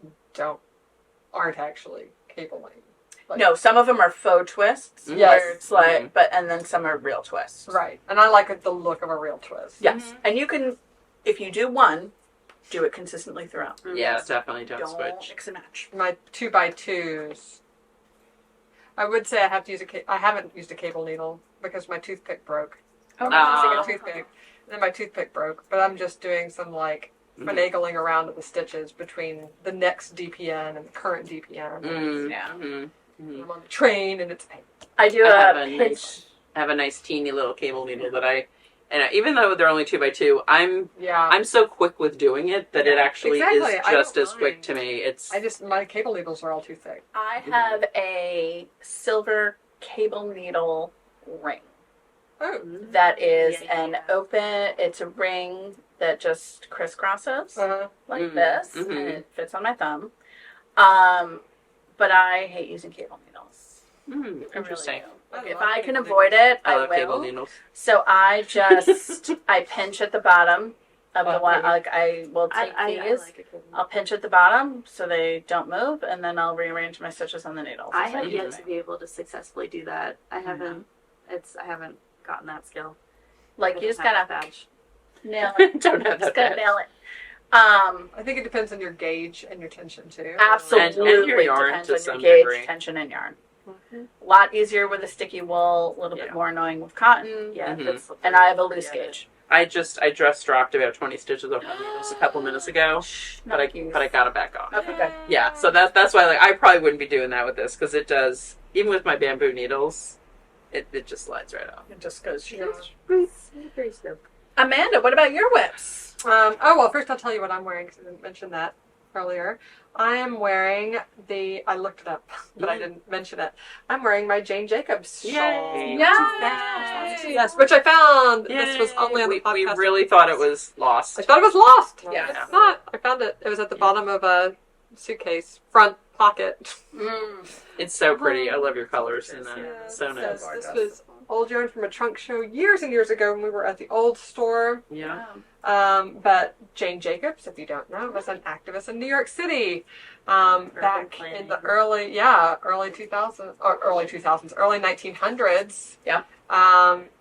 aren't actually cabling. Like, No, some of them are faux twists. Yes. Where it's like, and then some are real twists. right. And I like the look of a real twist. Yes. And you can, if you do one, do it consistently throughout. Yeah, definitely don't Don't switch. mix and match. My 2x2s. I would say I have to use I haven't used a cable needle because my toothpick broke. Oh, I was using a toothpick, and then my toothpick broke. But I'm just doing some like finagling around at the stitches between the next DPN and the current DPN. Yeah. I'm on the train and it's pain. I do I have a nice teeny little cable needle that even though they're only 2x2, I'm so quick with doing it that it actually is just as quick to me. My cable needles are all too thick. I have a silver cable needle ring. Oh. That is it's a ring that just crisscrosses like this, and it fits on my thumb. But I hate using cable needles. Interesting. I really do. Like, if I can avoid it, I love will. cable needles. So I just I pinch at the bottom of the one. Like I will take these. I'll pinch at the bottom so they don't move, and then I'll rearrange my stitches on the needles. I have yet to be able to successfully do that. I haven't gotten that skill. Like you just gotta badge. nail it. Don't have Just that gotta nail it. I think it depends on your gauge and your tension too. Absolutely And your yarn depends to on some your gauge, degree. tension, and yarn. A lot easier with a sticky wool, a little bit more annoying with cotton. Yeah, and I have a loose gauge. I just dropped about 20 stitches off my needles a couple minutes ago, but I got it back on. Okay, good. Yeah, so that's why I probably wouldn't be doing that with this because it does, even with my bamboo needles, it just slides right off. It just goes. Very slow. Amanda, what about your whips? First I'll tell you what I'm wearing because I didn't mention that earlier. I am wearing I looked it up, but I didn't mention it. I'm wearing my Jane Jacobs shawl. Yay! Yes, which I found. Yay. This was only on the podcast. We really thought it was lost. I thought it was lost. Yeah. It's not. I found it. It was at the bottom of a suitcase, front pocket. It's so pretty. I love your colors in that. Yeah, So nice. This was old yarn from a trunk show years and years ago when we were at the old store. Yeah. But Jane Jacobs, if you don't know, was an activist in New York City back in the early 1900s. Yeah.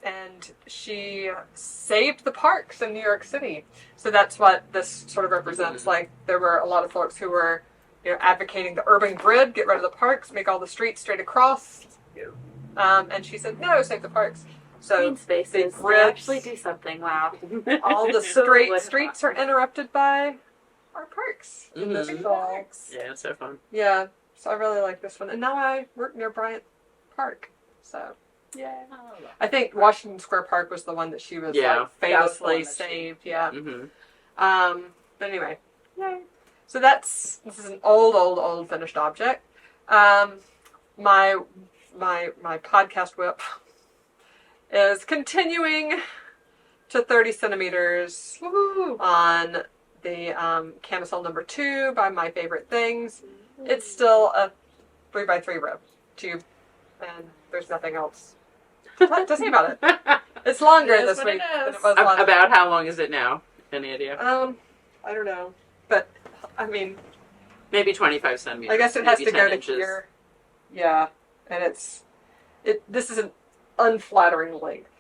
And she saved the parks in New York City. So that's what this sort of represents. Like there were a lot of folks who were, advocating the urban grid, get rid of the parks, make all the streets straight across. And she said, no, save the parks. So Green spaces. grids- Actually do something. Wow. all the streets are interrupted by our parks. Mhm. This fall. Yeah, it's so fun. Yeah, so I really like this one. And now I work near Bryant Park. So, yeah. I think Washington Square Park was the one that she was famously saved. Yeah. Mm-hmm. But anyway, yay. So this is an old finished object. My podcast whip is continuing to 30 centimeters on the camisole number 2 by My Favorite Things. It's still a 3x3 rib tube, and there's nothing else to say about it. It's longer It is this what week it than is. it was last week. About how long is it now? Any idea? I don't know, but I mean, Maybe 25 centimeters. I guess it has maybe to go 10 to inches. here. Yeah, and this is an unflattering length.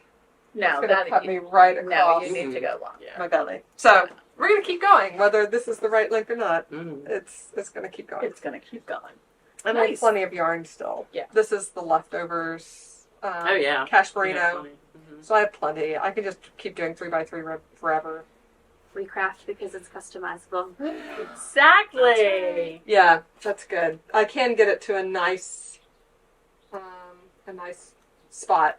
No, It's gonna that cut me right no, across you need to go long. Yeah. my belly. So we're gonna keep going, whether this is the right length or not. Mhm. It's gonna keep going. It's gonna keep going. And I have Nice. plenty of yarn still. Yeah. This is the leftovers. Oh, yeah. Cash Yeah, merino. funny. Mhm. So I have plenty. I can just keep doing 3x3 rib forever. We craft because it's customizable. Exactly. Yeah, that's good. I can get it to a nice spot.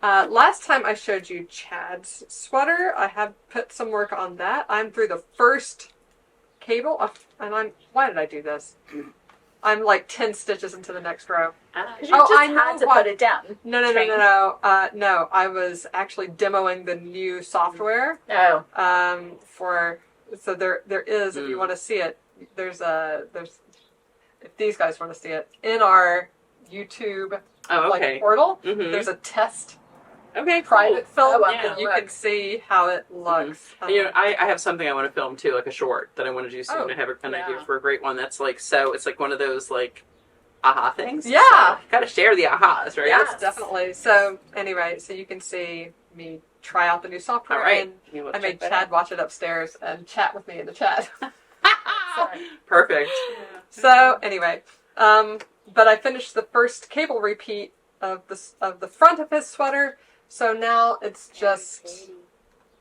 Last time I showed you Chad's sweater, I have put some work on that. I'm through the first cable, and why did I do this? I'm like 10 stitches into the next row. You Oh, just I know had to what- put it down. No. No, I was actually demoing the new software. Oh. So there is, if you want to see it, there's if these guys want to see it, in our YouTube Oh, okay. portal, Mhm. there's a test Okay, private film, Oh, I'm and gonna you look. can see how it looks. You know, I have something I want to film too, like a short that I want to do soon. Oh, I have an idea yeah. for a great one that's like, so it's like one of those like aha things. Yeah. So, gotta share the ahas, right? Yeah. Yes, definitely. So anyway, so you can see me try out the new software, All right. and You wanna I made check that Chad watch it upstairs and chat with me in the chat. out? Sorry. Perfect. So anyway, but I finished the first cable repeat of the front of his sweater. So now it's just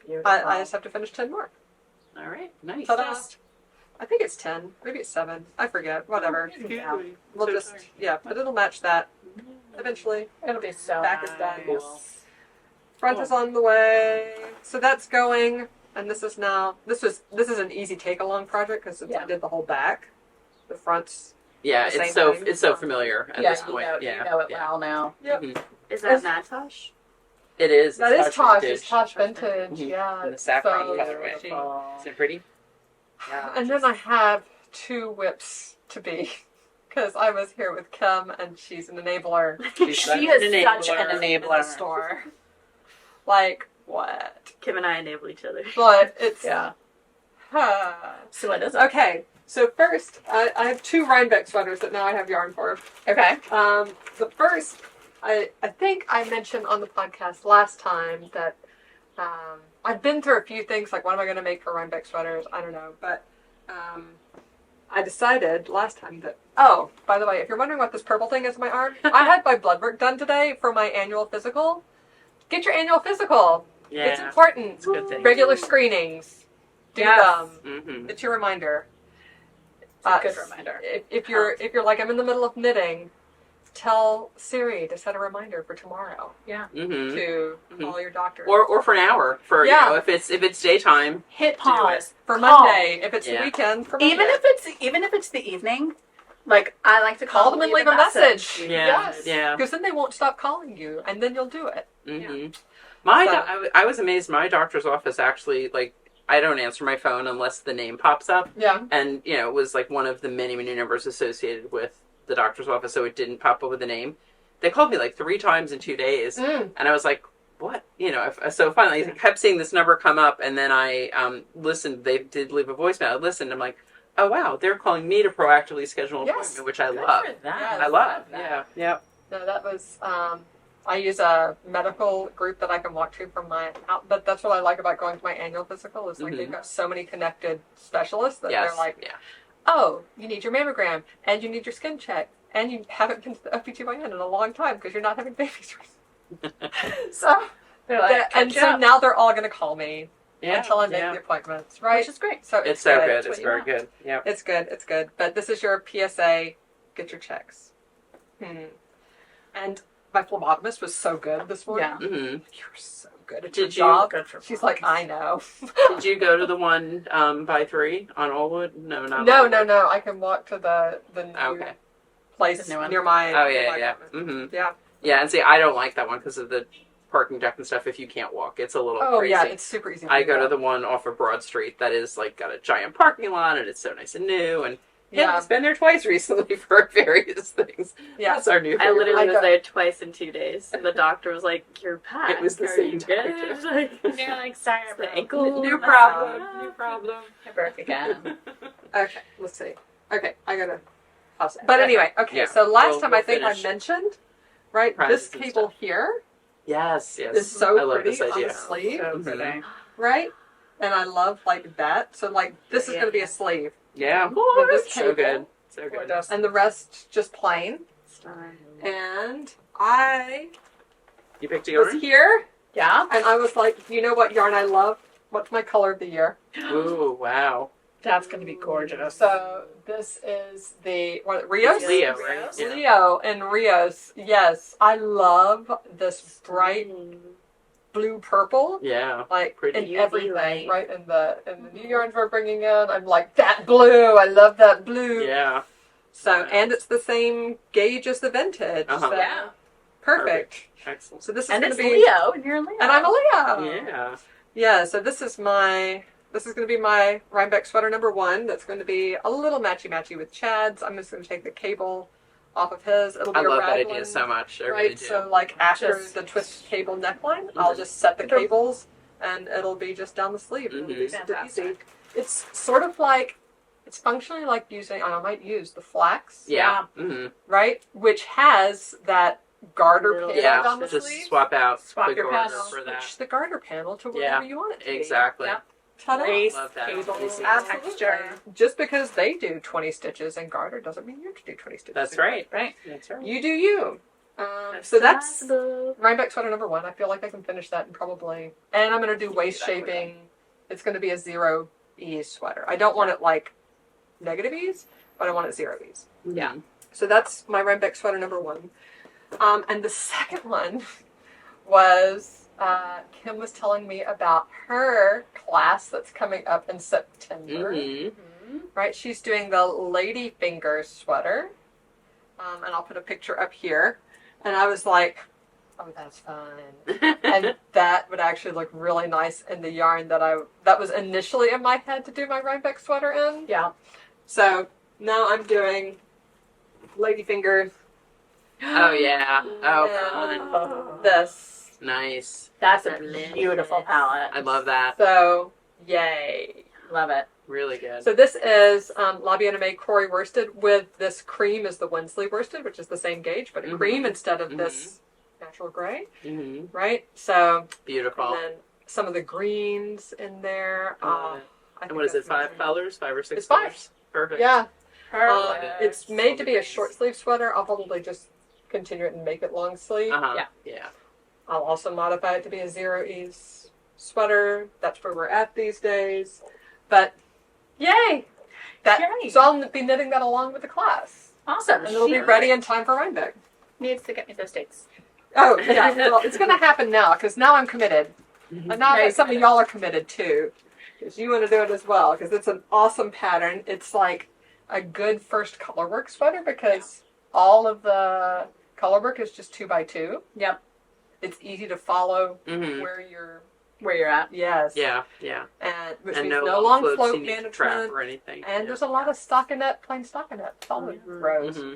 Beautiful. I just have to finish 10 more. All right. Nice. Ta-da. I think it's 10, maybe it's 7. I forget. Whatever. Yeah. We'll So just sorry. but it'll match that eventually. It'll be so Back is nice. done. Front is on the way. So that's going, and this is an easy take along project because since I Yeah. did the whole back, the front's Yeah, the it's same so thing. it's so familiar at Yeah, this you point. know, Yeah, you know it yeah. well now. Yep. Mhm. Is that Natosh? It is. That It's is Tosh. vintage. It's Tosh vintage. Mhm. Yeah. And the saffron so colorway. pretty. Isn't it pretty? Yeah. And then I have 2 whips to be, because I was here with Kim and she's an enabler. She's She such is an such enabler. an enabler. In the store. Like what? Kim and I enable each other. But it's Yeah. huh. So what is it? Okay. So first, I have 2 Rhinebeck sweaters that now I have yarn for. Okay. The first, I think I mentioned on the podcast last time that I've been through a few things, like what am I going to make for Rhinebeck sweaters? I don't know. But I decided last time that, oh, by the way, if you're wondering what this purple thing is in my arm, I had my blood work done today for my annual physical. Get your annual physical. Yeah. It's important. It's a good thing. Regular screenings. Do Yes. them. Mm-hmm. It's your reminder. It's a good reminder. If you're like I'm in the middle of knitting, tell Siri to set a reminder for tomorrow Mm-hmm. to call your doctor. Or for an hour for Yeah. you know, if it's daytime. Hit do pause. for Call. Monday, if it's the Yeah. weekend, for Monday. Even if it's the evening, like I like to call them and leave a message. Yeah. Yes. Yeah. Because then they won't stop calling you, and then you'll do it. Mm-hmm. So- I was amazed. My doctor's office actually, like, I don't answer my phone unless the name pops up, Yeah. and you know, it was like one of the many numbers associated with the doctor's office, so it didn't pop up with the name. They called me like 3 times in 2 days, and I was like, "What?" You know. So finally, I kept seeing this number come up, and then I listened. They did leave a voicemail. I listened. I'm like, "Oh wow, they're calling me to proactively schedule an Yes. appointment," which I Good love. for them. Yes. I love. that. Yeah. No, that was. I use a medical group that I can walk to from my house, but that's what I like about going to my annual physical is like they've got so many connected specialists that Yes. they're like, Yeah. oh, you need your mammogram, and you need your skin check, and you haven't been to the OBGYN in a long time because you're not having babies. So, They're like, and catch so up. now they're all going to call me Yeah. until I make yeah. the appointments, right? Which is great. So It's so good. That's It's what you very want. good. Yeah. It's good. It's good. But this is your PSA. Get your checks. And my phlebotomist was so good this morning. Yeah. Mm-hmm. You're so good at Did your job. Good for She's like, I know. Did you go to the one by 3 on Wildwood? No, not No, Wildwood. no. I can walk to the new Okay. place The new one? near my. Oh near yeah, my yeah. apartment. Mm-hmm. Yeah. Yeah, and see, I don't like that one because of the parking deck and stuff if you can't walk. It's a little Oh crazy. yeah, it's super easy. I go to the one off of Broad Street that is like got a giant parking lot and it's so nice and new, and Haley's been there twice recently for various things. Yeah. That's our new I favorite. literally was go- there twice in 2 days. And the doctor was like, "You're packed." It was the Are same you doctor. good?" Like, you're like, "Sorry, I have an ankle." New problem. New problem. I broke again. Okay, let's see. Okay, I gotta pause it. But anyway, okay. Yeah, So last we'll- time we'll I think finish. I mentioned, right? Prizes This and cable stuff. here Yes, yes. is so I love pretty this on idea. the sleeve, So pretty. right? And I love like that. So like this is Yeah, gonna be yeah. a sleeve, Yeah. With this So cable. good. So good. Gorgeous. and the rest just plain. Stunning. And I You picked a was yarn? here, Yeah. and I was like, you know what yarn I love? What's my color of the year? Ooh, wow. That's going to be gorgeous. So this is the Rios. It's Leo, right? Yeah. Leo and Rios. Yes, I love this bright blue purple. Yeah. Like Pretty in UV everything, light. right? In the new yarns we're bringing in, I'm like that blue. I love that blue. Yeah. So and it's the same gauge as the vintage. Uh-huh. So Yeah. perfect. Excellent. So this is And going it's to be Leo, and you're a Leo. and I'm a Leo. Yeah. Yeah. So this is going to be my Rhinebeck sweater number 1. That's going to be a little matchy with Chad's. I'm just going to take the cable off of his. It'll be I a love that raglan. idea so much. I Right, really do. so like after Just- the twist cable neckline, I'll just set the cables and it'll be just down the sleeve. It'll be Mhm. super easy. Fantastic. It's sort of like, it's functionally like using, I might use the flax, yeah. Mm-hmm. right? Which has that garter Little- panel Yeah. down the Just sleeve. swap out Swap the your garter panel, for that. Switch the garter panel to whatever Yeah. you want it to be. Exactly. Yeah. Ta-da. Lace, Love that. cables, Absolutely. texture. Just because they do 20 stitches in garter doesn't mean you have to do 20 stitches. That's in garter. right. Right. That's right. You do you. So that's Possible. Rhinebeck sweater number 1. I feel like I can finish that in probably. And I'm going to do waist shaping. It's going to be a 0 ease sweater. I don't want it like negative ease, but I want it 0 ease. Yeah. So that's my Rhinebeck sweater number 1. And the second one was Kim was telling me about her class that's coming up in September. Mm-hmm. Right? She's doing the Lady Finger sweater. And I'll put a picture up here. And I was like, oh, that's fun. And that would actually look really nice in the yarn that was initially in my head to do my Rhinebeck sweater in. Yeah. So now I'm doing Ladyfingers. Oh yeah. Oh, and fun. this. Nice. That's a Delicious. beautiful palette. I love that. So yay. Love it. Really good. So this is La Bien Aimée Corey worsted with this cream is the Winsley worsted, which is the same gauge, but a Mhm. cream instead of this natural gray, Mm-hmm. right? So Beautiful. and then some of the greens in there. I love it. I think And what is it? that's 5 amazing. colors? 5 or 6 It's 5. colors? Perfect. Yeah. Perfect. It's made to be a short sleeve sweater. I'll probably just continue it and make it long sleeve. Uh-huh. Yeah. Yeah. I'll also modify it to be a 0 ease sweater. That's where we're at these days. But yay! Yay. So I'll be knitting that along with the class. Awesome. And it'll be ready in time for Rhinebeck. Needs to get me those dates. Oh, yeah. Well, it's going to happen now because now I'm committed. Mm-hmm. And now Very that some of committed. y'all are committed too. Because you want to do it as well. Because it's an awesome pattern. It's like a good first colorwork sweater because all of the colorwork is just 2x2. Yep. It's easy to follow Mm-hmm. where you're. Where you're at. Yes. Yeah. Yeah. And which And means no, no long floats float you need to trap management. or anything. And there's a lot of stockinette, plain stockinette, solid Mhm. rows. Mm-hmm.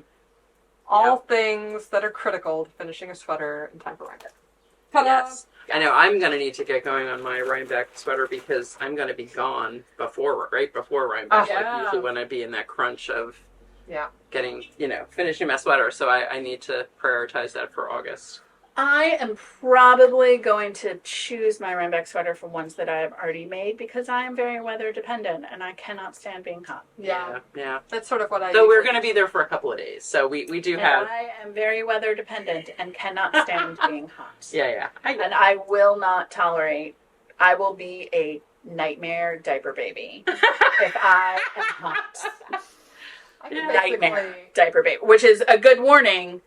All things that are critical to finishing a sweater in time for Rhinebeck. Ta-da! Yes. I know I'm going to need to get going on my Rhinebeck sweater because I'm going to be gone right before Rhinebeck. Oh, Like yeah. usually when I be in that crunch of Yeah. getting, finishing my sweater. So I need to prioritize that for August. I am probably going to choose my Rhinebeck sweater from ones that I have already made because I am very weather dependent and I cannot stand being hot. Yeah. Yeah. That's sort of what I So we're usually- going to be there for a couple of days. So we do And have. I am very weather dependent and cannot stand being hot. Yeah. And I will not tolerate, I will be a nightmare diaper baby if I am hot. I can Yeah. Nightmare basically- diaper baby, which is a good warning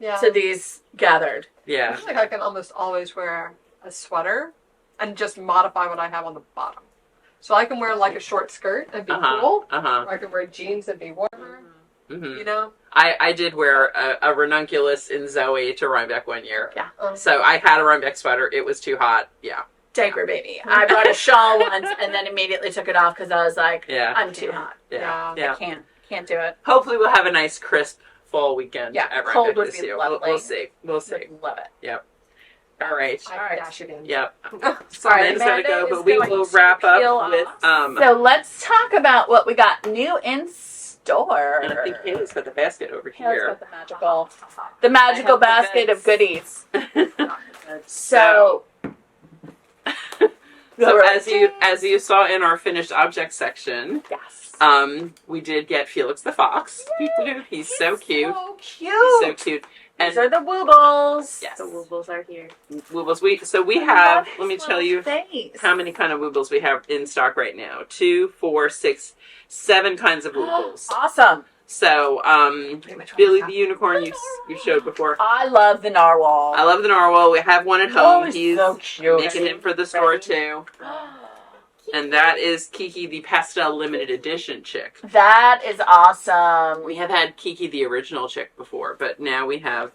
Yeah. to these gathered. I Yeah. feel like I can almost always wear a sweater and just modify what I have on the bottom. So I can wear like a short skirt and be cool. Uh-huh. Or I can wear jeans and be warmer. Mm-hmm. You know? I did wear a ranunculus in Zoe to Rhinebeck one year. Yeah. So I had a Rhinebeck sweater. It was too hot. Yeah. Diaper baby. I bought a shawl once and then immediately took it off because I was like, Yeah. I'm too hot. Yeah. I can't do it. Hopefully we'll have a nice crisp fall weekend Yeah, at cold Rhinebeck would this be year. lovely. We'll see. We'll see. Love it. Yep. All right. I All right. dash it in. Yep. Sorry, Amanda's gotta go, Amanda but is we going will to wrap peel up with So let's talk about what we got new in store. and I think Haley's got the basket over Haley's here. got the magical the basket bits. of goodies. So- So, So as you saw in our finished object section, yes. we did get Felix the Fox. He's so cute. So cute. He's so cute. These are the Woobles. Yes. The Woobles are here. Woobles. We I have. love Let me his tell you little face. how many kind of Woobles we have in stock right now. 2, 4, 6, 7 kinds of Woobles. Awesome. So Which one Billy is the that? Unicorn you showed before. I love the narwhal. I love the narwhal. We have one at Oh, home. he's so cute. making him for the store too. And that is Kiki the Pastel Limited Edition chick. That is awesome. We have had Kiki the original chick before, but now we have,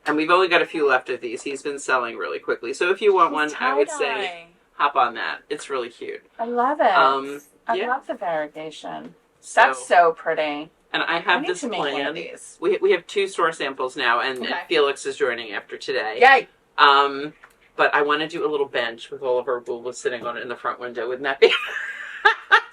and we've only got a few left of these. He's been selling really quickly. So if you want one, I would say Tie-dye. hop on that. It's really cute. I love it. I yeah. love the variegation. So- That's so pretty. And I I have need this to make one of plan. these. We have 2 store samples now, and Okay. Felix is joining after today. Yay! But I want to do a little bench with all of our Woobles sitting on it in the front window. Wouldn't that be?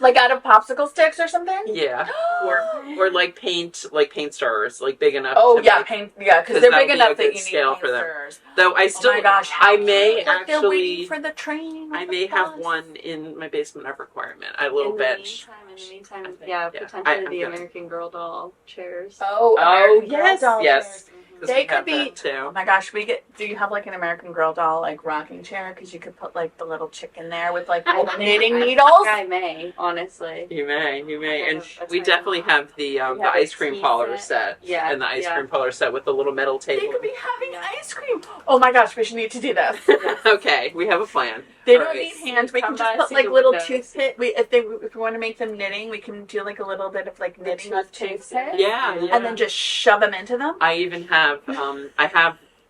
Like out of popsicle sticks or something? Yeah. Or like paint stars, like big enough. Oh to yeah, make- paint. Yeah, because 'cause they're that'll big be a enough that good you need scale paint for them. stars. Though I still, Oh my gosh, how I may cute. Like they're waiting actually, for the train. I with may the have bus. one in my basement of requirement. A little bench. In the meantime, Yeah, potentially I'm the gonna- American Girl doll chairs. Oh, Oh, American Girl yes, doll yes. chairs. 'Cause They we have could be- that, too. Oh my gosh, do you have like an American Girl doll like rocking chair? Because you could put like the little chick in there with like I little think knitting I needles. think I may, honestly. You may, and That's we right. definitely have the have ice a cream tea parlor set. set, Yeah, and the ice yeah. cream parlor set with the little metal They table. could be having Yeah. ice cream. Oh my gosh, we should need to do this. Okay, we have a plan. They All don't right. need hands. We Come can just by, put see like the little windows. toothpick. If we want to make them knitting, we can do like a little bit of like knitting with toothpick, Yeah, yeah. and then just shove them into them. I even have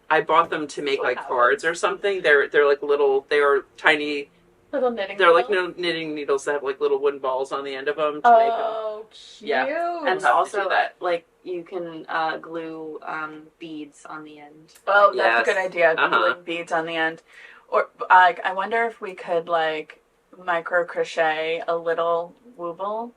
I bought them to make like Wow. cards or something. They're like little. They are tiny. Little knitting. They're like needles. knitting needles that have like little wooden balls on the end of them to make them. Oh, cute. Yeah. And have to also, do that. like, you can glue beads on the end. Oh, that's Yes. a good idea. Uh-huh. Gluing beads on the end. Or I wonder if we could like micro crochet a little Wooble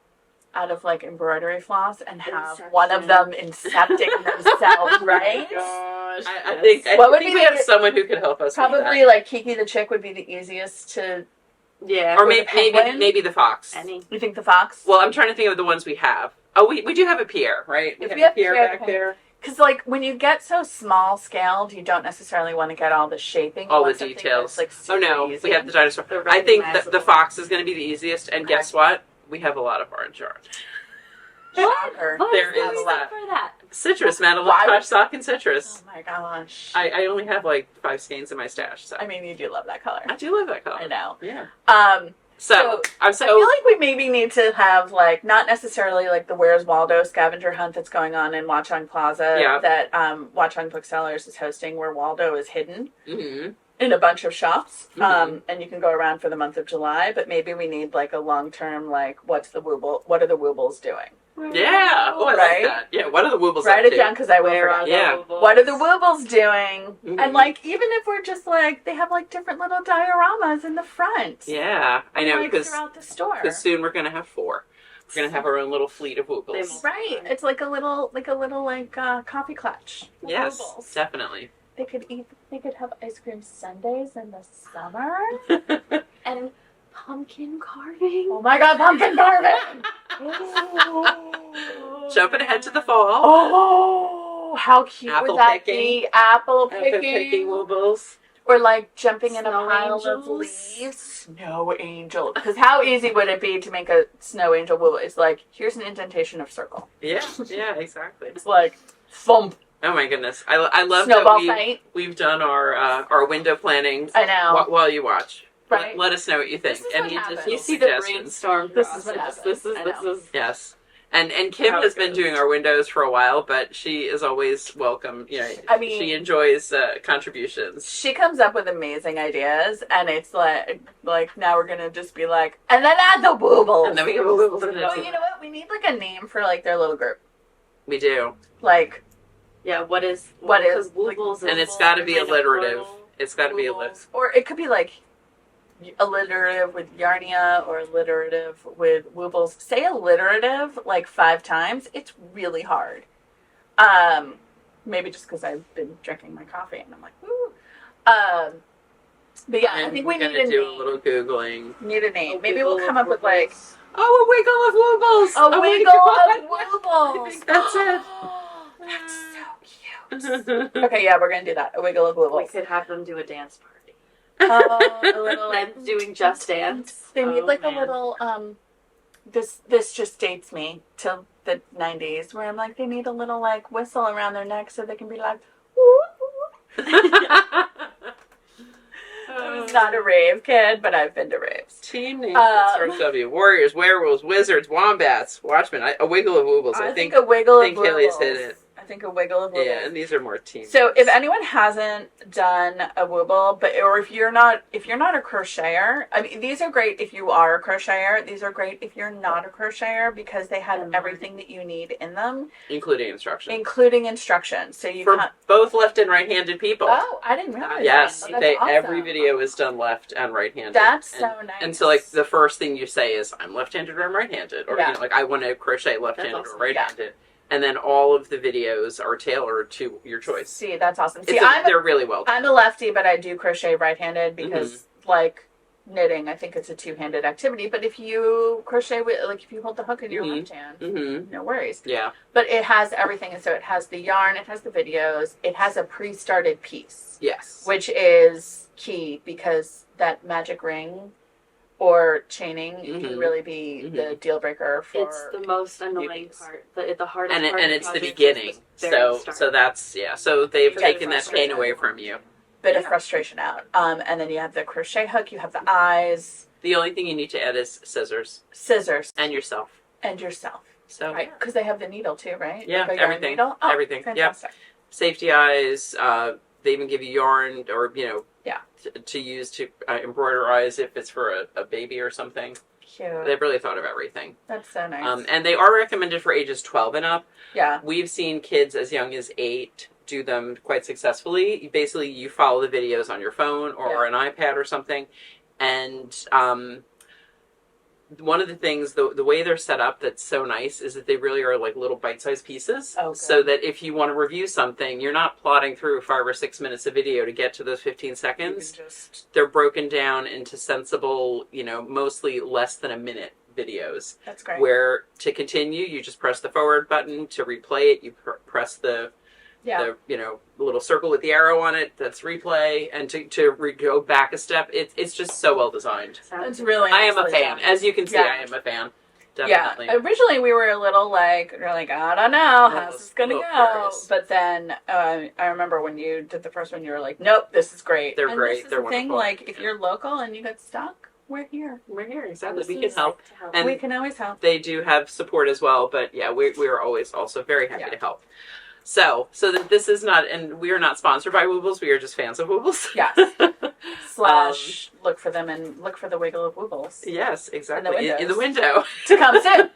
out of like embroidery floss and have one of them incepting themselves, right? Gosh. I think What would think be we the- have someone who could help us. with Probably that. like Kiki the chick would be the easiest to. Yeah. or the maybe penguin? maybe the fox. Any. You think the fox? Well, I'm trying to think of the ones we have. Oh, we do have a Pierre, right? If have we have a Pierre Pierre, back okay. there. Because like when you get so small scaled, you don't necessarily want to get all the shaping. You All want the something details. that's, like, Oh super no, easy. we have the dinosaur. They're I think the recognizable. fox is going to be the easiest. And Okay. guess what? We have a lot of orange yarn. Shocker. What There is the is reason that. for that? Citrus, Madeline, Why would- Tosh, Sock, and Citrus. Oh my gosh. I only have like 5 skeins in my stash, so I mean, you do love that color. I do love that color. I know. Yeah. So, I'm I feel like we maybe need to have like not necessarily like the Where's Waldo scavenger hunt that's going on in Watchung Plaza Yeah. that Watchung Booksellers is hosting, where Waldo is hidden hmm in a bunch of shops, Mhm. and you can go around for the month of July. But maybe we need like a long term like what are the Woobles doing? Yeah. Oh, I Right? like that. Yeah. What are the Woobles Write up it to? down because I will Where forget. are the Yeah. Woobles? What are the Woobles doing? Mhm. And like even if we're just like they have like different little dioramas in the front. Yeah, I know like, because throughout the store. soon we're gonna have 4. We're gonna have our own little fleet of Woobles. Right. It's like a little coffee clutch. of Yes, Woobles. definitely. They could have ice cream sundaes in the summer. And pumpkin carving. Oh my god, pumpkin carving! Jumping ahead to the fall. Oh, how cute Apple would that picking. be? Apple Picking picking. Woobles. Or like jumping in a Snow pile angels. of leaves. Snow angel. Because how easy would it be to make a snow angel Wooble? It's like, here's an indentation of circle. Yeah, yeah, exactly. It's like, thump. Oh my goodness, I love Snowball that fight. we've done our window planning I know. while you watch. Right. Let us know what you think. This is Any what happens. additional You see the suggestions? brainstorm This is process. what happens. This I know. is Yes. And Kim how has it been goes. doing our windows for a while, but she is always welcome. You know, I mean- she enjoys contributions. She comes up with amazing ideas, and it's like now we're gonna just be like, and then add the Woobles. And then we have a Woobles in Well, it. you know what? We need like a name for like their little group. We do. Like, Yeah, what is Because Woobles? And it's got to be alliterative. It's got to be alliterative. or it could be like alliterative with Yarnia or alliterative with Woobles. Say alliterative like 5 times. It's really hard. Maybe just because I've been drinking my coffee and I'm like, woo. But yeah, I And think we're we need gonna a do name. a little Googling. Need a name. Maybe we'll come up with like Oh, a wiggle of Woobles! a Oh my wiggle God. of Woobles. I think that's it. That's so cute. Okay, yeah, we're gonna do that. A wiggle of We Woobles. could have them do a dance party. A little Them doing Just Dance. They need Oh, like man. a little this just dates me to the 90s where I'm like they need a little like whistle around their neck so they can be like woo. I was not a rave kid, but I've been to raves. Team name starts W. Warriors, werewolves, wizards, wombats, watchmen. A wiggle of Woobles. I think a wiggle think of Haley's Woobles. hit it. I think a wiggle of Woobles. Yeah, and these are more team. So if anyone hasn't done a Wooble, or if you're not a crocheter, I mean these are great if you are a crocheter. These are great if you're not a crocheter because they have everything that you need in them, including instructions. including instructions. So you For can't. both left and right-handed people. Oh, I didn't realize. Yes, that. Oh, that's awesome. every video is done left and right-handed. That's and, so nice. And so, like, the first thing you say is, I'm left-handed or I'm right-handed. Or, Yeah. you know, like, I want to crochet left-handed That's awesome. or right-handed. And then all of the videos are tailored to your choice. See, that's awesome. See, It's they're really well done. I'm a lefty, but I do crochet right-handed because, like knitting, I think it's a two-handed activity. But if you crochet with, like, if you hold the hook in your left hand, Mm-hmm. no worries. Yeah. But it has everything, and so it has the yarn, it has the videos, it has a pre-started piece, Yes. which is key because that magic ring or chaining can Mhm. really be the deal breaker for. It's the most annoying Babies. part. The hardest And part. and of it's the project beginning. is the very So start. that's, yeah. So they've You get taken that pain frustrated. away from you. bit of frustration out. And then you have the crochet hook, you have the eyes, The only thing you need to add is scissors scissors, and yourself. and yourself. So Right? Because they have the needle too, right? Yeah, Like a yarn everything. Needle? Oh, Everything. Yep. Fantastic. safety eyes. They even give you yarn or, you know, Yeah. to use to embroider eyes if it's for a baby or something. Cute. They've really thought of everything. That's so nice. And they are recommended for ages 12 and up. yeah. We've seen kids as young as 8 do them quite successfully. Basically, you follow the videos on your phone or an iPad or something. And one of the things, the way they're set up that's so nice is that they really are like little bite-sized pieces. Oh, good. So that if you want to review something, you're not plodding through 5 or 6 minutes of video to get to those 15 You seconds. can just, They're broken down into sensible, you know, mostly less than a minute videos. that's great. Where to continue, you just press the forward button. To replay it, you press the little circle with the arrow on it. That's replay. And to go back a step, it's just so well designed. It's really I am a nicely fan. done. As you can see, Yeah. I am a fan. Definitely. Yeah, originally we were a little like, we're like, I don't know, how's this gonna Little go? curious. But then I remember when you did the first one, you were like, nope, this is great. They're and great. This is They're the thing, wonderful. like, if you're local and you get stuck, we're here. We're here, exactly. We This can is help. to help. And we can always help. they do have support as well, but yeah, we are always also very happy Yeah. to help. So that this is not, and we are not sponsored by Woobles, we are just fans of Woobles. Yes. Slash, look for them and look for the wiggle of Woobles Yes, exactly. In the windows. window. to come soon.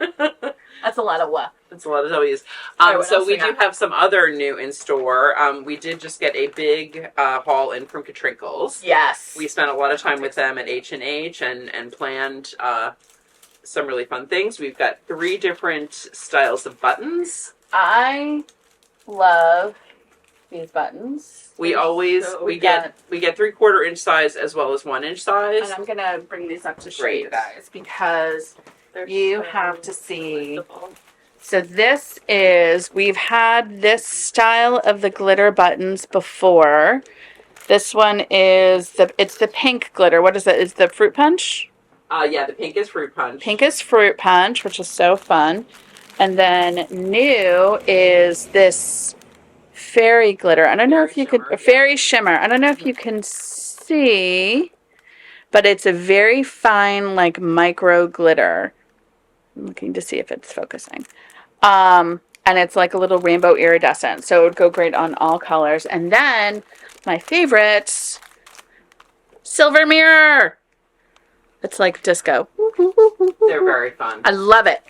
That's a lot of what. That's a lot of W's. Alright, what So else we we do got? have some other new in store. We did just get a big haul in from Katrinkles. Yes. We spent a lot of time with them at H&H and planned some really fun things. We've got 3 different styles of buttons. I love these buttons. We always So we get 3/4 inch size as well as 1 inch size. And I'm gonna bring these up to show Great. you guys because They're you so have to see. flexible. So this is, we've had this style of the glitter buttons before. This one is it's the pink glitter. What is it? It's the fruit punch? Yeah, the pink is fruit punch. Pink is fruit punch, which is so fun. And then new is this fairy glitter. I don't know Fairy if you could, shimmer, fairy shimmer. I don't know if you can see, but it's a very fine, like micro glitter. I'm looking to see if it's focusing. And it's like a little rainbow iridescent, so it would go great on all colors. And then my favorite, silver mirror. It's like disco. They're very fun. I love it.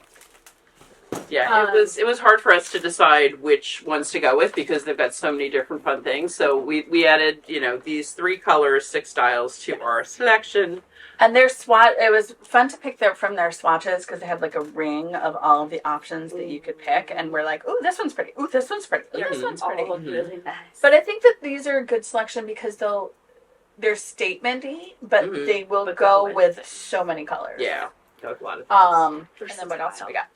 Yeah, it was hard for us to decide which ones to go with because they've got so many different fun things. So we added, these 3 colors, 6 styles to our selection. And their it was fun to pick from their swatches because they had like a ring of all of the options that you could pick. And we're like, ooh, this one's pretty. Ooh, this one's pretty. Ooh, this one's pretty. All really nice. But I think that these are a good selection because they're statement-y, but they will go with so many colors. Yeah, go with a lot of things. And then what else do we got?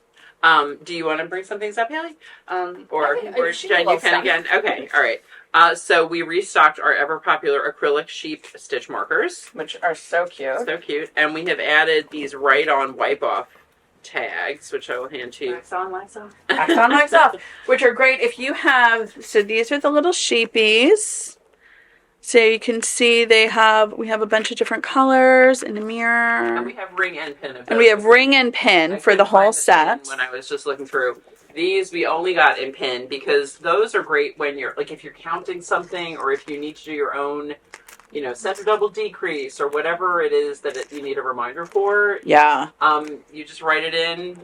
Do you want to bring some things up, Haley? Or she Jen, will you can stuff. again? Okay, all right. So we restocked our ever-popular acrylic sheep stitch markers. Which are so cute. So cute. And we have added these right-on wipe-off tags, which I will hand to you. Wax on, wax off. Wax on, wax off. Which are great if you have, so these are the little sheepies. So you can see we have a bunch of different colors in the mirror. And we have ring and pin. And we have ring and pin for the whole set. When I was just looking through. These we only got in pin because those are great when you're, like if you're counting something or if you need to do your own, center double decrease or whatever it is that you need a reminder for. Yeah. You just write it in.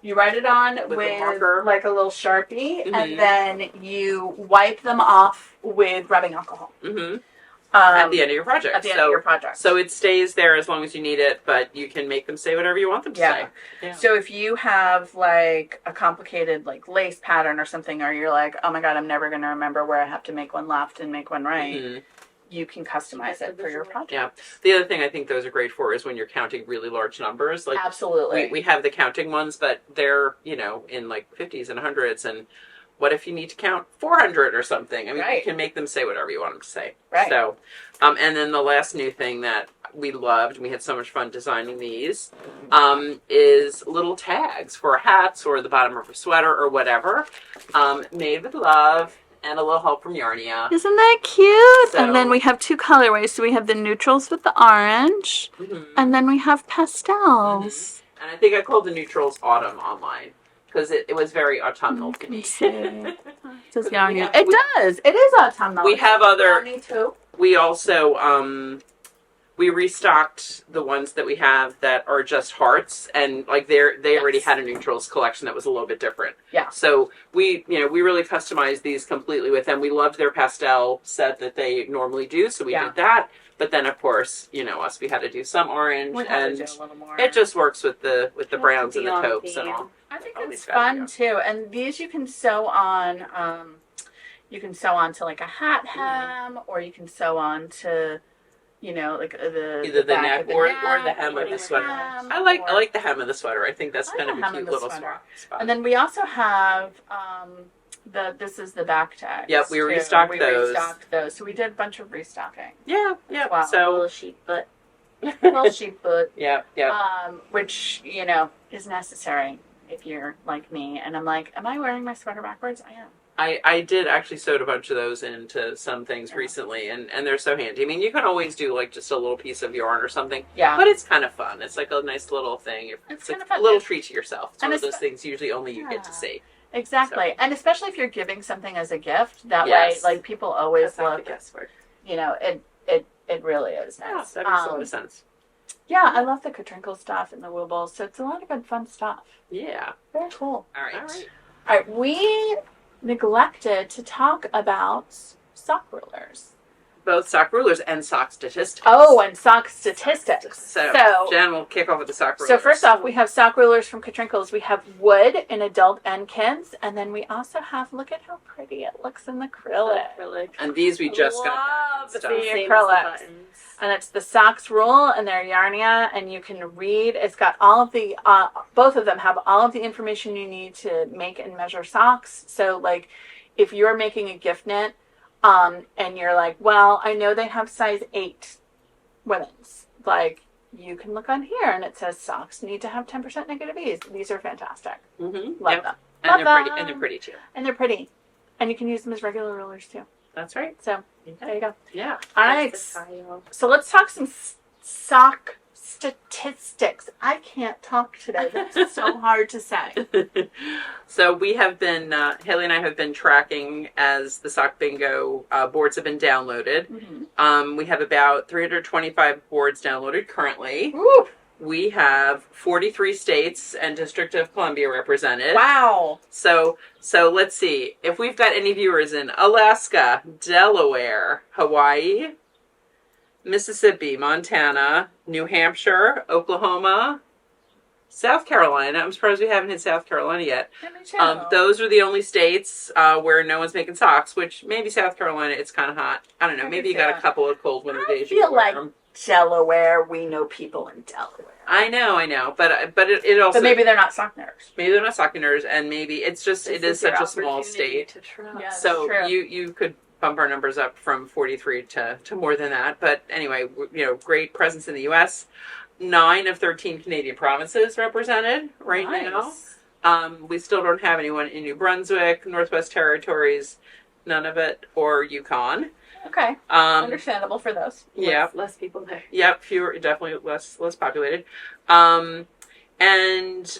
You write it on With with a marker. like a little Sharpie, and then you wipe them off with rubbing alcohol. At the end of your project. At the end of your project. So it stays there as long as you need it, but you can make them say whatever you want them to say. Yeah. So if you have like a complicated like lace pattern or something, or you're like, oh my god, I'm never going to remember where I have to make one left and make one right, you can customize it for your project. Yeah. The other thing I think those are great for is when you're counting really large numbers. Like Absolutely. we have the counting ones, but they're, in like 50s and 100s. And what if you need to count 400 or something? I mean, you can make them say whatever you want them to say. Right. So, and then the last new thing that we loved, and we had so much fun designing these, is little tags for hats or the bottom of a sweater or whatever, made with love. And a little help from Yarnia. Isn't that cute? So, and then we have 2 colorways. So we have the neutrals with the orange, and then we have pastels. And I think I called the neutrals autumn online because it was very autumnal to me. It says Yarnia. It does. It is autumnal. We have other. Yarnia too. We also we restocked the ones that we have that are just hearts, and like they already had a neutrals collection that was a little bit different. Yeah. So we really customized these completely with them. We loved their pastel set that they normally do, so we did that. But then of course, us, we had to do some orange, and do a little more. it just works with the browns and the on taupes theme. and all. I think all it's these fun guys, too. And these you can sew on. You can sew on to like a hat hem, or you can sew on to. Like Either the back neck of the or neck, the hem of the sweater. hem, I like the hem of the sweater. I think that's kind of a hem cute of the little sweater. spot. And then we also have this is the back tag. Yep, we restocked those. Restocked those. So we did a bunch of restocking. Yeah. Wow. So Little sheep butt. Little sheep boot. yeah. Which is necessary if you're like me. And I'm like, am I wearing my sweater backwards? I am. I did actually sewed a bunch of those into some things recently, and they're so handy. I mean, you can always do like just a little piece of yarn or something. Yeah. But it's kind of fun. It's like a nice little thing. It's kind like of fun. a little treat to yourself. It's And one of those things usually only you get to see. Exactly. So. And especially if you're giving something as a gift, that Yes. way, like people always That's not look, the guesswork. it really is Yeah, nice. that makes a lot of sense. Yeah, I love the Chronicles stuff and the Woobles, so it's a lot of good fun stuff. Yeah. Very cool. All right. All right, we neglected to talk about sock rulers. Both sock rulers and sock statistics. Oh, and sock statistics. So Jen will kick off with the sock rulers. So first off, we have sock rulers from Chronicles. We have wood in adult and kids, and then we also have, look at how pretty it looks in the acrylic. And these we just got Love back and the stuff. acrylics. And it's the Socks rule, and they're Yarnia, and you can read. It's got all of the, both of them have all of the information you need to make and measure socks. So, like, if you're making a gift knit, and you're like, well, I know they have size 8 women's. Like, you can look on here, and it says socks need to have 10% negative ease. These are fantastic. Mm-hmm. Love them. And Love they're pretty. them. And they're pretty too. And they're pretty. And you can use them as regular rulers, too. That's right. So, there you go. Yeah. All right. So let's talk some sock Statistics. I can't talk today. That's so hard to say. So we have been, Haley and I have been tracking as the Sock Bingo boards have been downloaded. Mm-hmm. We have about 325 boards downloaded currently. Woo! We have 43 states and District of Columbia represented. Wow. So let's see if we've got any viewers in Alaska, Delaware, Hawaii, Mississippi, Montana, New Hampshire, Oklahoma, South Carolina. I'm surprised we haven't hit South Carolina yet. Yeah, me too. Those are the only states where no one's making socks, which maybe South Carolina, it's kind of hot. I don't know. Maybe you got a couple of cold winter days. I feel like Delaware, we know people in Delaware. I know. But it also... But maybe they're not sock nerds. Maybe they're not sock nerds, and maybe it's just, it is such a small state. To try. Yeah, So true. you could bump our numbers up from 43 to more than that. But anyway, great presence in the U.S. 9 of 13 Canadian provinces represented right now. We still don't have anyone in New Brunswick, Northwest Territories, none of it, or Yukon. Okay. Understandable for those. Yeah. Less people there. Yep, fewer, definitely less populated. And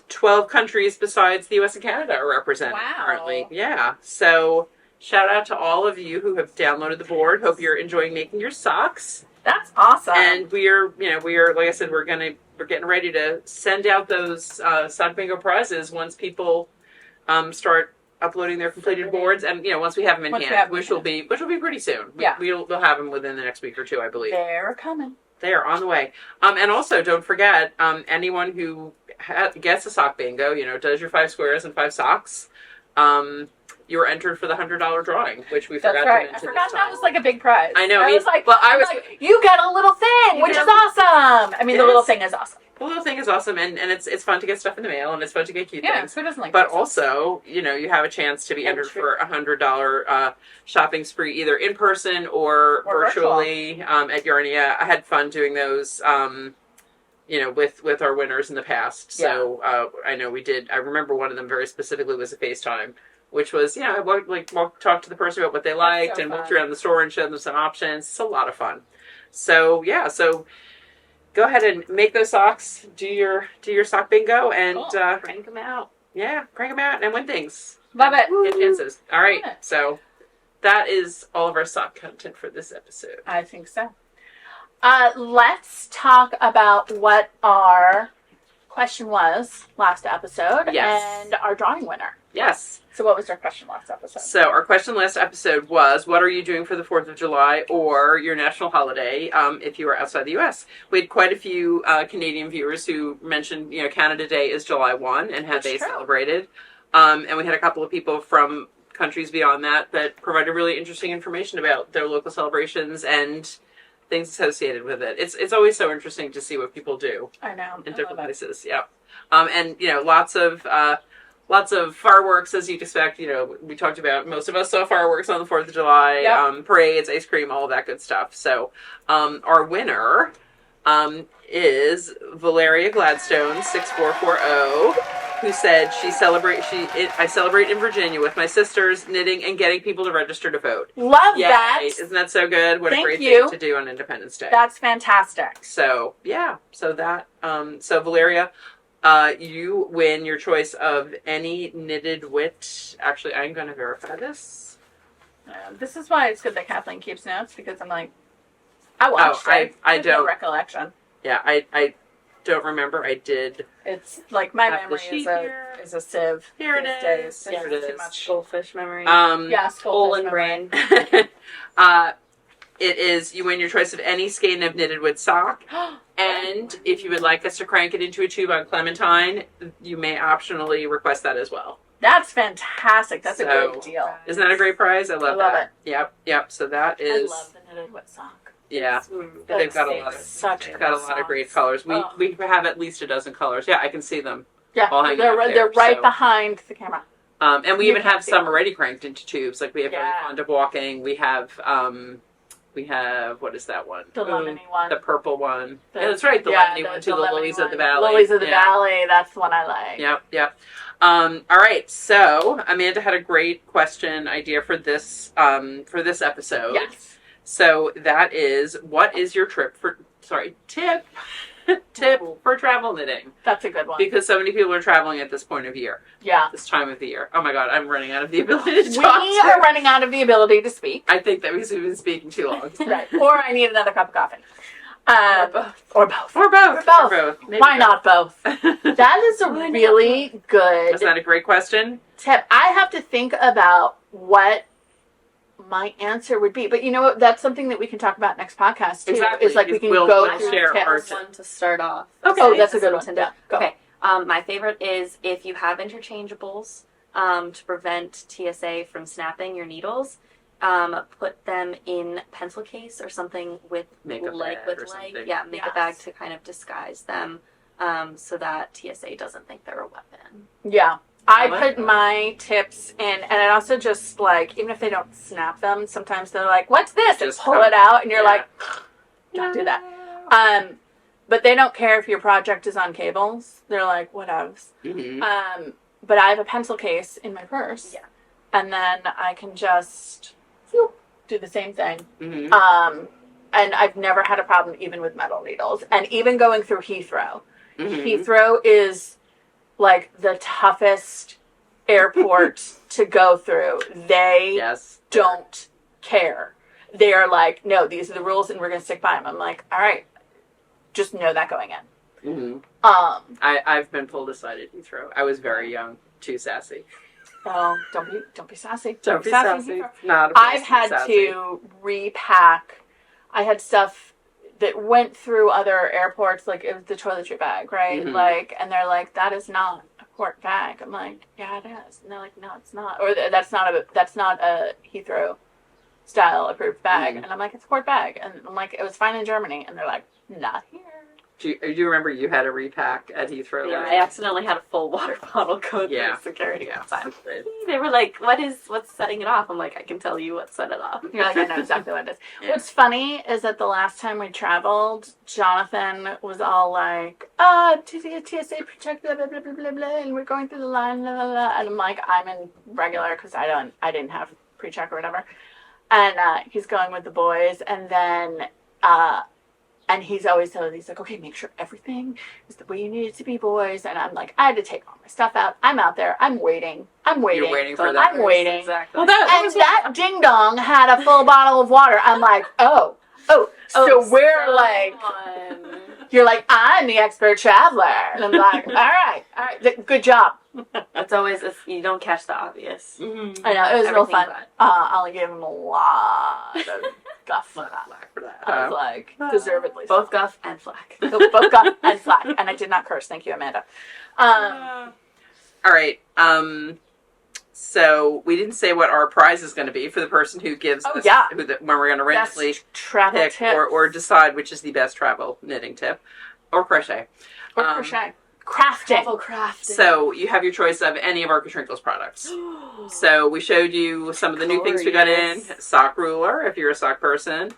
12 countries besides the U.S. and Canada are represented currently. Yeah. So shout out to all of you who have downloaded the board. Hope you're enjoying making your socks. That's awesome. And we are, like I said, we're getting ready to send out those Sock Bingo prizes once people start uploading their completed boards, and once we have them in hand, which will be pretty soon. Yeah, we'll have them within the next week or two, I believe. They're coming. They are on the way. And also, don't forget, anyone who gets a Sock Bingo, does your 5 squares and 5 socks, you're entered for the $100 drawing, which we forgot to mention. I forgot that was like a big prize. I know. I was like, you get a little thing, which is awesome. I mean, the little thing is awesome. The little thing is awesome, and it's fun to get stuff in the mail, and it's fun to get cute things. Who doesn't like But Christmas? also, you have a chance to be entered for a $100 shopping spree, either in person or virtually at Yarnia. I had fun doing those, with our winners in the past. So I know we did. I remember one of them very specifically was a FaceTime, which was, I talk to the person about what they liked and walked around the store and showed them some options. It's a lot of fun. So go ahead and make those socks. Do your Sock Bingo and crank them out. Yeah, crank them out and win things. Love it. Get chances. All right, so that is all of our sock content for this episode. I think so. Let's talk about what our question was last episode and our drawing winner. Yes. So what was our question last episode? So our question last episode was, what are you doing for the 4th of July or your national holiday if you are outside the U.S.? We had quite a few Canadian viewers who mentioned, Canada Day is July 1 and had they celebrated. And we had a couple of people from countries beyond that provided really interesting information about their local celebrations and things associated with it. It's always so interesting to see what people do. I know. In different places. Yeah. And lots of fireworks, as you'd expect. We talked about, most of us saw fireworks on the 4th of July, parades, ice cream, all of that good stuff. So our winner is Valeria Gladstone, 6440, who said I celebrate in Virginia with my sisters, knitting and getting people to register to vote. Love that. Isn't that so good? What a great thing to do on Independence Day. That's fantastic. So, so Valeria, you win your choice of any knitted wit. Actually, I'm going to verify this. This is why it's good that Kathleen keeps notes, because I'm like, I watched it. I don't. No recollection. Yeah, I don't remember. I did. It's like my Have the memory sheet is a sieve. Here it these is. days. Here it It's is. Too much. Goldfish memory. Goldfish brain. It is, you win your choice of any skein of knitted wood sock. And if you would like us to crank it into a tube on Clementine, you may optionally request that as well. That's fantastic. That's a great deal. Isn't that a great prize? I love that. Yep. So that is. I love the knitted wood sock. Yeah, they've got a lot of great colors. We have at least a dozen colors. Yeah, I can see them. Yeah, they're right behind the camera. And we even have some already cranked into tubes. Like we have Very Fond of Walking. We have what is that one? The lemony one. The purple one. That's right. The lemony one too. The Lilies of the Valley. Lilies of the Valley. That's the one I like. Yep. All right. So Amanda had a great question idea for this episode. Yes. So that is, what is your tip tip Ooh. for travel knitting. That's a good one. Because so many people are traveling at this point of year. Yeah. This time of the year. Oh my god, I'm running out of the ability to We talk. are running out of the ability to speak. I think that we've been speaking too long. Right. Or I need another cup of coffee. Or both. Or both. Or both. Maybe Why not both? both? That is a really good Was that a great question? tip. I have to think about what my answer would be. But you know what? That's something that we can talk about next podcast, too. Exactly. Is like we can We'll go through share our tips. One to start off. Okay. Oh, that's a good one. Yeah, go. Okay. My favorite is if you have interchangeables to prevent TSA from snapping your needles, put them in pencil case or something with Make a leg bag with or leg. something. Yeah, make a Yes. bag to kind of disguise them, so that TSA doesn't think they're a weapon. Yeah. I like put that. my tips in, and I also just like, even if they don't snap them, sometimes they're like, "What's this?" and Just pull come- it out, and you're yeah. like, "Don't do that." But they don't care if your project is on cables. They're like, "Whatevs." Mm-hmm. But I have a pencil case in my purse, Yeah. and then I can just whoop, do the same thing. Mm-hmm. And I've never had a problem even with metal needles, and even going through Heathrow. Mm-hmm. Heathrow is like the toughest airport to go through. They Yes. don't care. They are like, no, these are the rules and we're going to stick by them. I'm like, all right, just know that going in. Mm-hmm. Um, I've been pulled aside at Heathrow. I was very young, too sassy. oh, don't be sassy. Don't be in sassy. Heathrow. Not a place I've be had sassy. to repack. I had stuff that went through other airports, like it was the toiletry bag, right? Mhm. Like, and they're like, that is not a quart bag. I'm like, yeah, it is. And they're like, no, it's not. Or that's not a Heathrow style approved bag. Mhm. And I'm like, it's a quart bag. And I'm like, it was fine in Germany. And they're like, not here. Do you remember you had a repack at Heathrow? Yeah, right? I accidentally had a full water bottle go through Yeah. security Yeah. outside. They were like, what's setting it off? I'm like, I can tell you what set it off. You're like, I know exactly what it is. Yeah. What's funny is that the last time we traveled, Jonathan was all like, TSA check, blah, blah, blah, blah, blah, blah, and we're going through the line, blah, blah, blah. And I'm like, I'm in regular because I didn't have pre-check or whatever. And he's going with the boys, and then, and he's always telling, he's like, okay, make sure everything is the way you need it to be, boys. And I'm like, I had to take all my stuff out. I'm out there. I'm waiting. You're waiting for that. I'm waiting. Exactly. Well, that And was that ding dong had a full bottle of water. I'm like, so we're like, you're like, I'm the expert traveler. And I'm like, all right, good job. It's always, you don't catch the obvious. Mm-hmm. I know, it was real Everything fun. but. I only gave him a lot of guff for that. Black for that. I was like, deservedly so. Both guff and flack. Both guff and flack. And I did not curse. Thank you, Amanda. All right. So we didn't say what our prize is going to be for the person who gives Oh, us yeah. when we're going to randomly Best travel pick tip. or decide which is the best travel knitting tip or crochet. Or crochet. Crafting. crafting. So you have your choice of any of our Katrinkles products. So we showed you some of the new things we got in. Glorious. Sock ruler, if you're a sock person.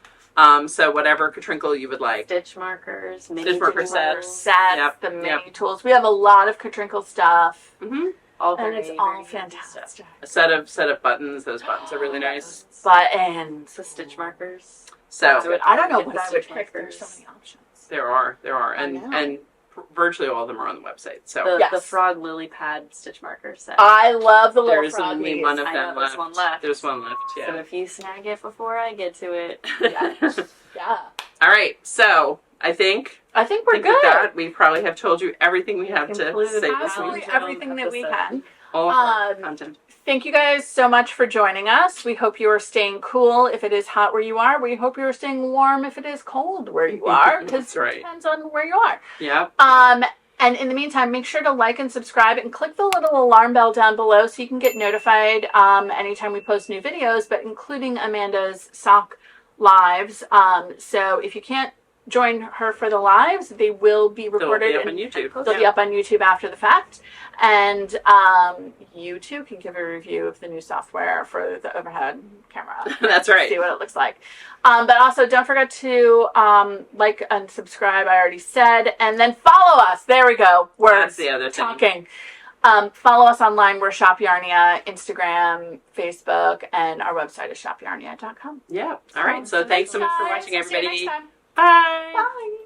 So whatever Katrinkle you would like. Stitch markers, mini Stitch marker tools, sets. Sets, Yep, the mini yep. tools. We have a lot of Katrinkle stuff. Mm-hmm. all And very, it's all very handy fantastic. stuff. A set of buttons. Those buttons are really nice. Buttons. The stitch markers. So I don't know Get what the I would stitch pick. There's so markers. many options. there are, I know. and virtually all of them are on the website. So The, Yes. the frog lily pad stitch marker set. I love the little there's frog only leaves. one of I them know, there's one left. There's one left. So Yeah. if you snag it before I get to it, Yeah. All right. So I think I think we're with good. that we probably have told you everything we have to Concluded say this Absolutely week. everything that we Episode. can. All of our Um, content. Thank you guys so much for joining us. We hope you are staying cool if it is hot where you are. We hope you are staying warm if it is cold where you are. Because That's right. it depends on where you are. Yeah. And in the meantime, make sure to like and subscribe and click the little alarm bell down below so you can get notified anytime we post new videos, but including Amanda's sock lives. So if you can't join her for the lives, they will be recorded. They'll be up on and YouTube. They'll be up on YouTube after the fact. And you too can give a review of the new software for the overhead camera. That's right. See what it looks like. But also don't forget to like and subscribe, I already said. And then follow us. There we go. We're That's the other thing. talking. Follow us online. We're Shop Yarnia, Instagram, Facebook, and our website is shopyarnia.com. Yeah. All right. So thanks so much for watching, We'll see you everybody. next time. Bye. Bye.